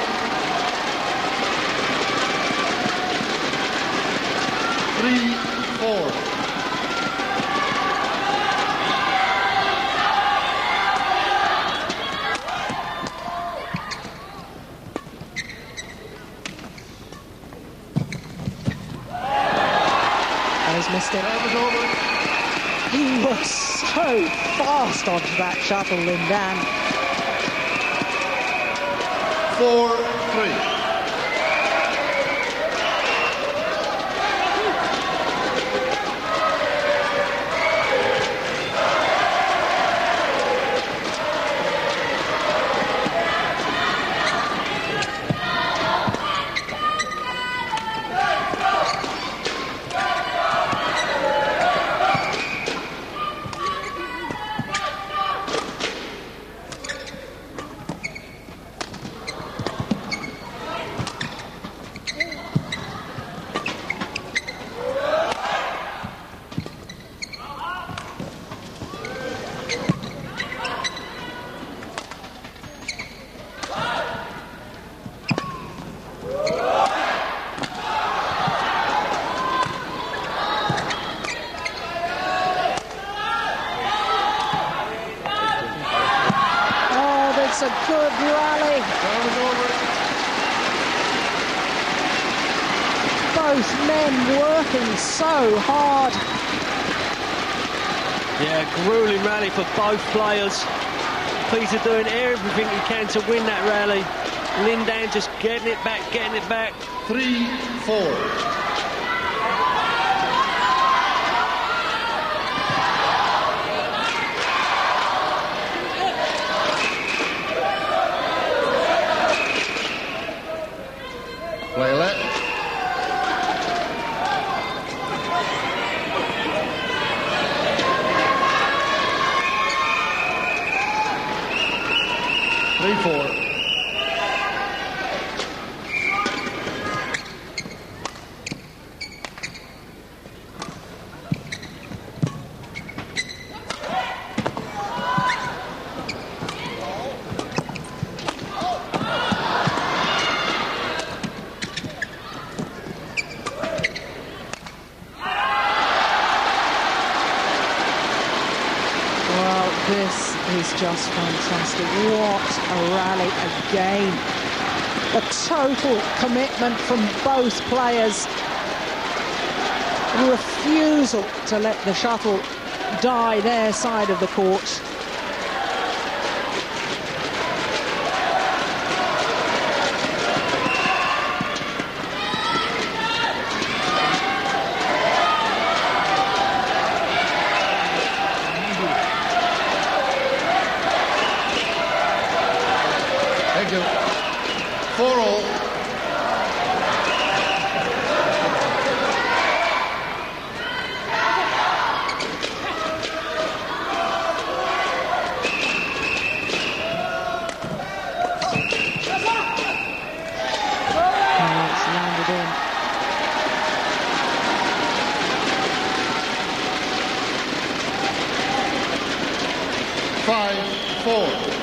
C: 3-4.
A: so fast onto that shuttle, Lindan.
C: 4-3.
A: It's a good rally. Both men working so hard.
D: Yeah, grueling rally for both players. Peter doing everything he can to win that rally. Lindan just getting it back,
C: 3-4. Play left. Three-four.
A: This is just fantastic. What a rally again. A total commitment from both players. Refusal to let the shuttle die their side of the court.
C: Thank you. 4-all.
A: It's landed in.
C: Five, 4.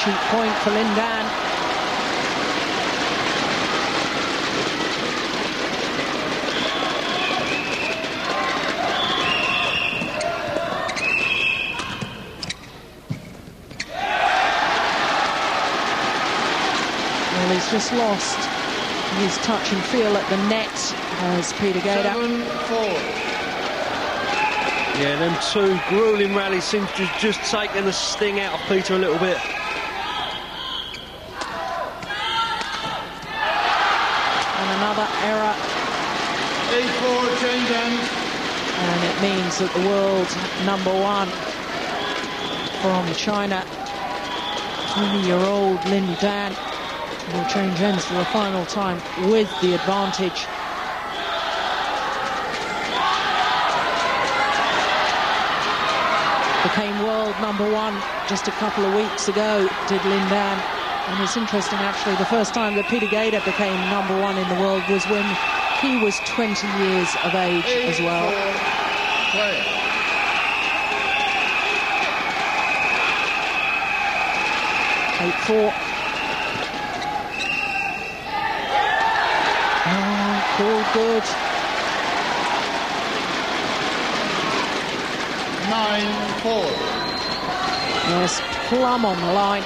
A: Cheap point for Lindan. Well, he's just lost his touch and feel at the net as Peter Gator.
C: 7-4.
D: Yeah, them two grueling rallies seem to have just taken the sting out of Peter a little bit.
A: And another error.
C: 8-4, change hands.
A: And it means that the world number one from China, 20-year-old Lindan, will change ends for the final time with the advantage. Became world number one just a couple of weeks ago, did Lindan. And it's interesting, actually, the first time that Peter Gator became number one in the world was when he was 20 years of age as well.
C: Play.
A: Eight, 4. Oh, all good.
C: 9-4. 9-4.
A: Yes, plumb on the line.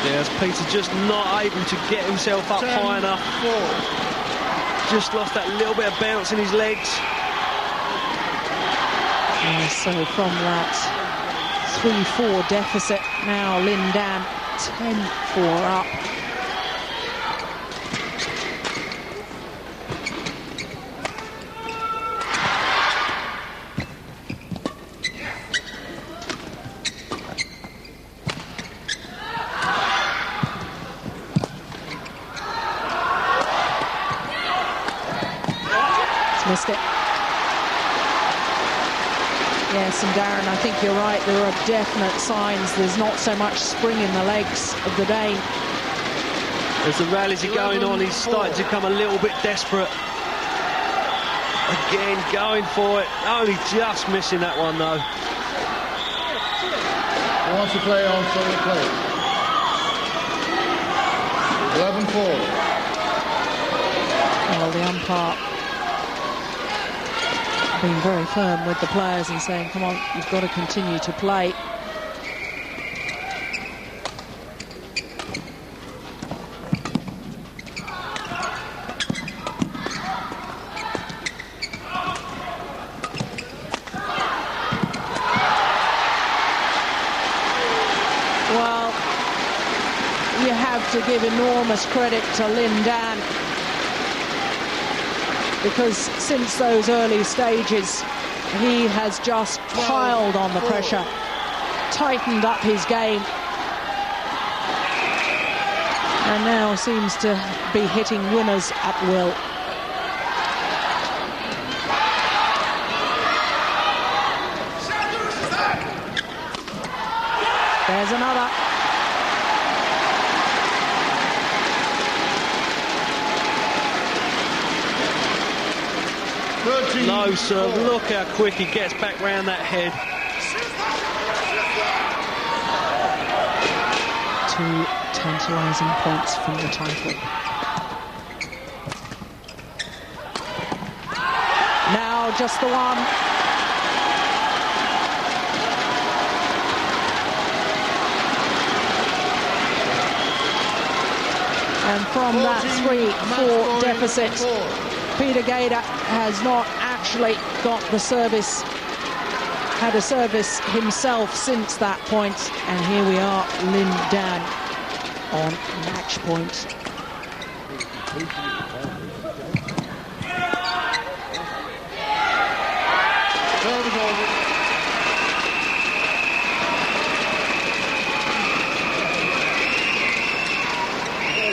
D: There's Peter just not able to get himself up high enough.
C: 10-4.
D: Just lost that little bit of bounce in his legs.
A: Yeah, so from that 3-4 deficit, now Lin Dan 10-4 up. Missed it. Yes, and Darren, I think you're right. There are definite signs. There's not so much spring in the legs of the Dane.
D: As the rallies are going on, he's starting to become a little bit desperate. Again, going for it. Only just missing that one, though.
C: He wants to play on, so he'll play. 11-4.
A: Well, the umpire being very firm with the players and saying, come on, you've got to continue to play. Well, you have to give enormous credit to Lin Dan, because since those early stages, he has just piled on the pressure, tightened up his game, and now seems to be hitting winners at will. There's another.
D: Low serve, look how quick he gets back round that head.
A: Two tantalising points from the title. Now just the one. And from that 3-4 deficit, Peter Gade has not actually got the service, had a service himself since that point. And here we are, Lin Dan on match point.
C: Serve is over.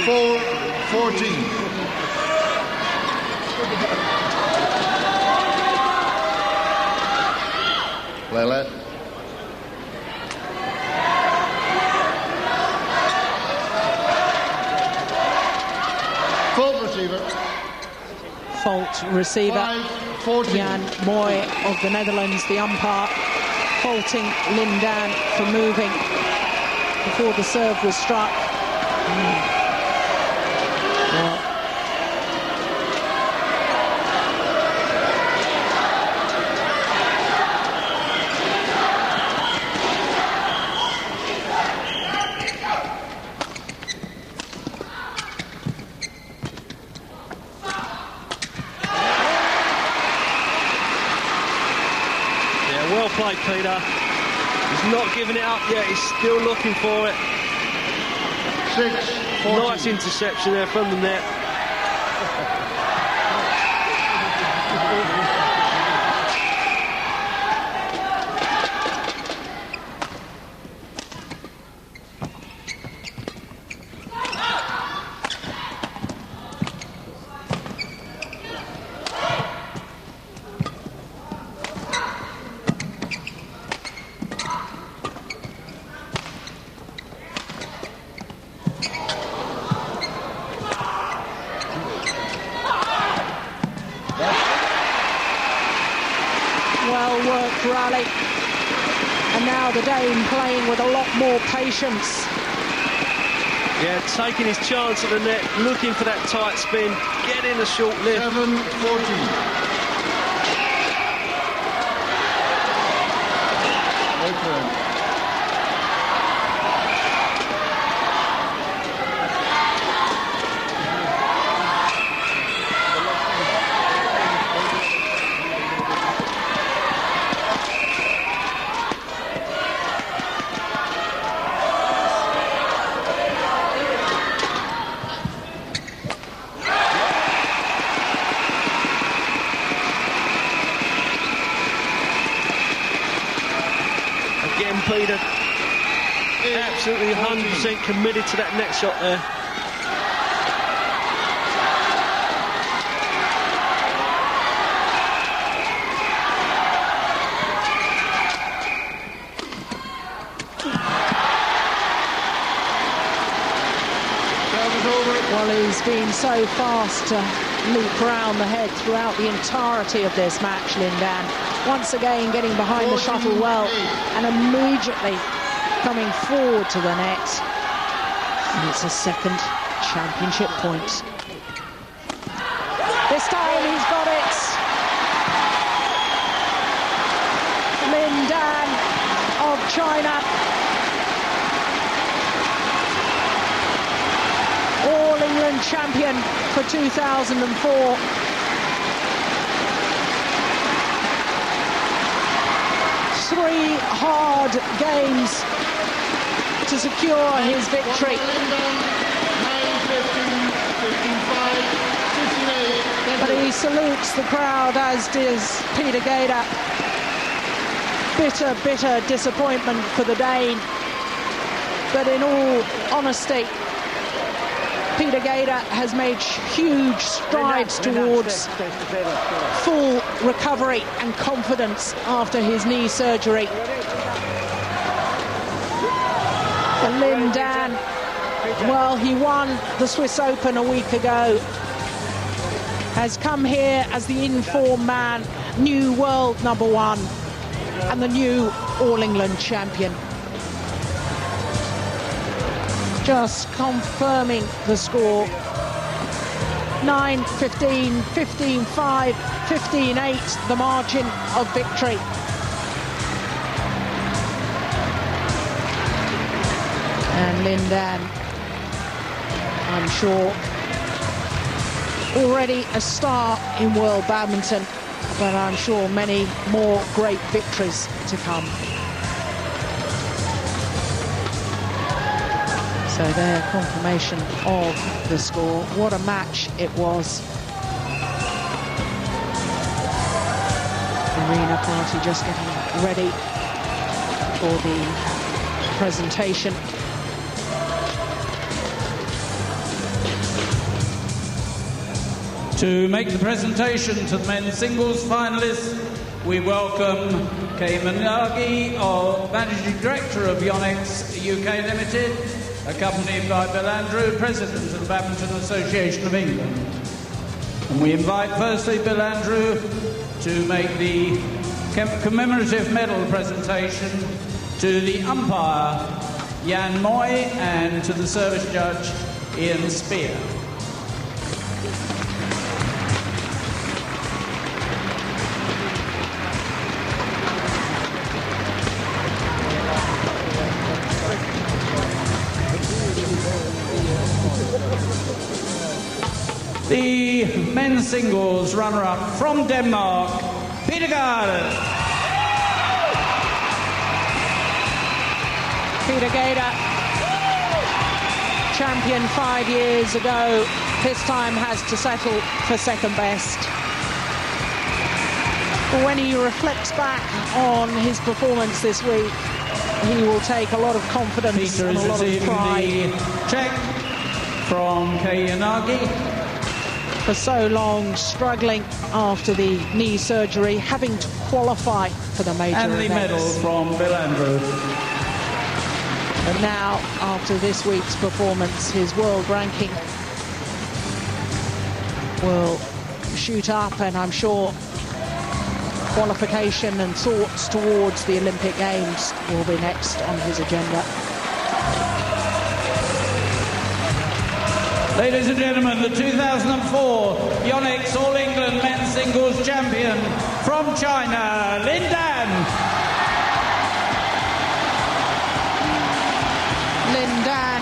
C: Forward, 14. Play let. Fault receiver.
A: Fault receiver.
C: 5-14.
A: Jan Moy of the Netherlands, the umpire, faulting Lin Dan for moving before the serve was struck. Well,
D: Well played, Peter. He's not giving it up yet. He's still looking for it.
C: 6-14.
D: Nice interception there from the net.
A: Well-worked rally. And now the Dane playing with a lot more patience.
D: Yeah, taking his chance at the net, looking for that tight spin, getting a short lift.
C: 7-14.
D: Peter, absolutely 100% committed to that next shot there.
A: Well, he's been so fast to loop round the head throughout the entirety of this match, Lindan. Once again getting behind the shuttle well and immediately coming forward to the net. And it's a second championship point. This time he's got it. Lindan of China. All England champion for 2004. Three hard games to secure his victory. But he salutes the crowd, as does Peter Gator. Bitter, bitter disappointment for the Dane. But in all honesty, Peter Gator has made huge strides towards full recovery and confidence after his knee surgery. And Lindan, well, he won the Swiss Open a week ago, has come here as the in-form man, new world #1 and the new All-England champion. Just confirming the score. 9-15, 15-5, 15-8, the margin of victory. And Lindan, I'm sure, already a star in world badminton, but I'm sure many more great victories to come. So there, confirmation of the score. What a match it was. Arena party just getting ready for the presentation.
F: To make the presentation to the men's singles finalists, we welcome Kei Miyagi, Managing Director of Yonex UK Limited, accompanied by Bill Andrew, President of the Badminton Association of England. And we invite firstly Bill Andrew to make the commemorative medal presentation to the umpire Yan Moy and to the service judge Ian Spear. The men's singles runner-up from Denmark, Peter Gator.
A: Peter Gator, champion 5 years ago, this time has to settle for second best. But when he reflects back on his performance this week, he will take a lot of confidence
F: Peter
A: and a lot of pride.
F: The check from Kei Yanagi.
A: For so long, struggling after the knee surgery, having to qualify for the major
F: events. And the medal from Bill Andrew.
A: And now, after this week's performance, his world ranking will shoot up, and I'm sure qualification and thoughts towards the Olympic Games will be next on his agenda.
F: Ladies and gentlemen, the 2004 Yonex All England Men's Singles Champion from China, Lin Dan.
A: Lin Dan.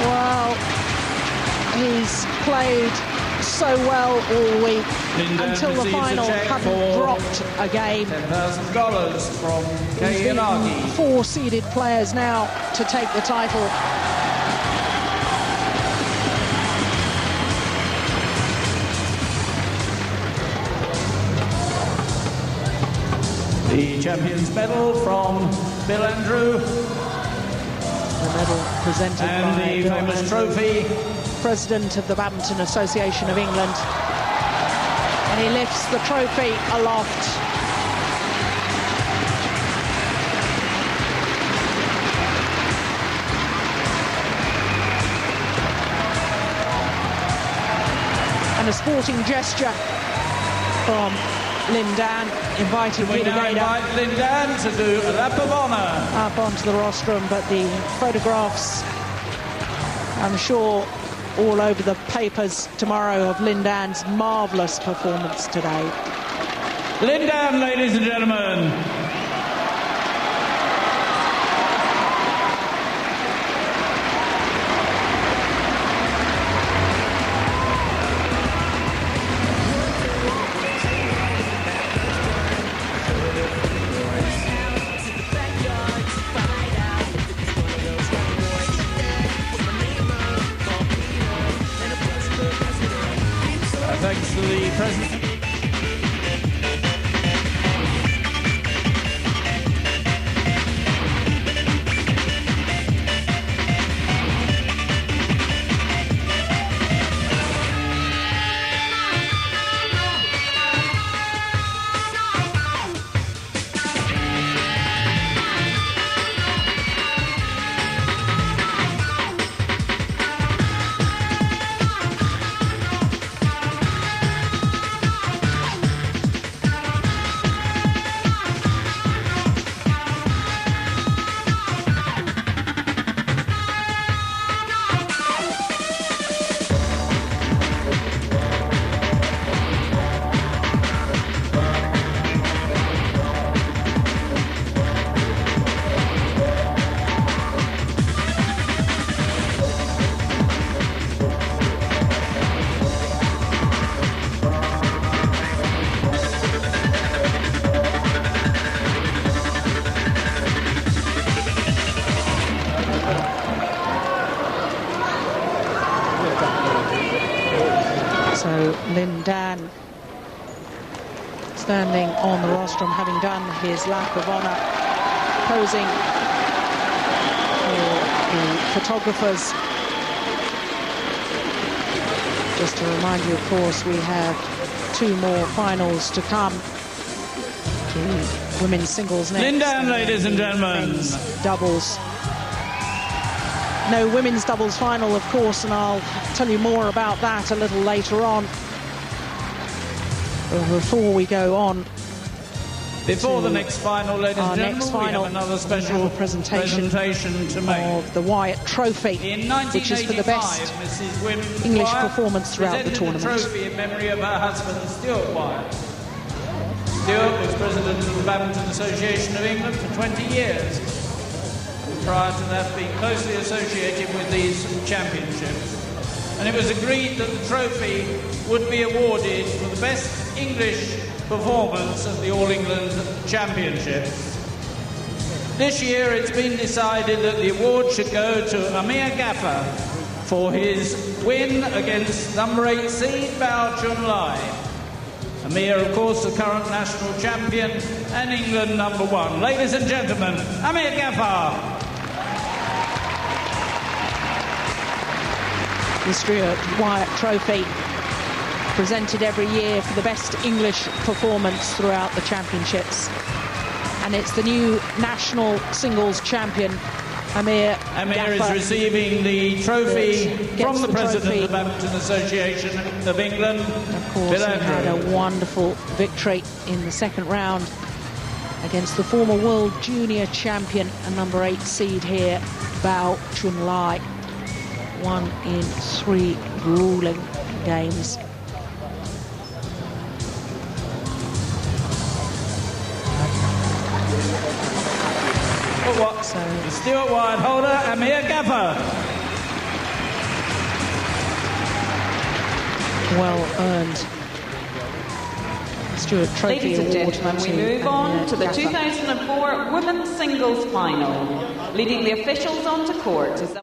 A: Well, he's played so well all week until the final, hadn't dropped a game.
F: $10,000 from Kei Inagi.
A: Four seeded players now to take the title.
F: The champions medal from Bill Andrew.
A: The medal presented
F: and
A: by
F: the
A: Bill
F: famous
A: Andrew,
F: trophy.
A: President of the Badminton Association of England. And he lifts the trophy aloft. And a sporting gesture from Lin Dan, inviting
F: We now invite Lin Dan to do a lap of honour
A: up onto the rostrum, but the photographs, I'm sure, all over the papers tomorrow of Lin Dan's marvellous performance today.
F: Lin Dan, ladies and gentlemen. Thanks to the President.
A: Lin Dan standing on the rostrum, having done his lap of honour, posing for the photographers. Just to remind you, of course, we have two more finals to come. The women's singles next.
F: Lin Dan, ladies and gentlemen.
A: Men's doubles. No women's doubles final, of course, and I'll tell you more about that a little later on. But before we go on,
F: before the next final, ladies and gentlemen, we have another special presentation to make
A: of the Wyatt Trophy, which is for the best English performance throughout the tournament.
F: The trophy in memory of her husband, Stuart Wyatt. Stuart was president of the Badminton Association of England for 20 years. Prior to that, being closely associated with these championships. And it was agreed that the trophy would be awarded for the best English performance at the All England Championships. This year it's been decided that the award should go to Amir Gaffer for his win against number 8 seed Bao Chunlai. Amir, of course, the current national champion and England number 1. Ladies and gentlemen, Amir Gaffer.
A: The Stuart Wyatt Trophy, presented every year for the best English performance throughout the championships. And it's the new national singles champion Amir
F: Amir
A: Gaffer
F: is receiving the trophy
A: gets
F: from the
A: the
F: President
A: trophy.
F: of the Badminton Association of England,
A: Of course,
F: Bill
A: he had
F: Andrew.
A: a wonderful victory in the second round against the former world junior champion and number 8 seed here, Bao Chunlai. 1 in 3 grueling games.
F: So, the Stuart Wyatt holder, Amir Gaffer.
A: Well earned Stuart Trophy
B: Ladies and
A: Award
B: gentlemen, we
A: to
B: move on
A: Amir
B: to the
A: Gaffer.
B: 2004 Women's Singles Final. Leading the officials onto court is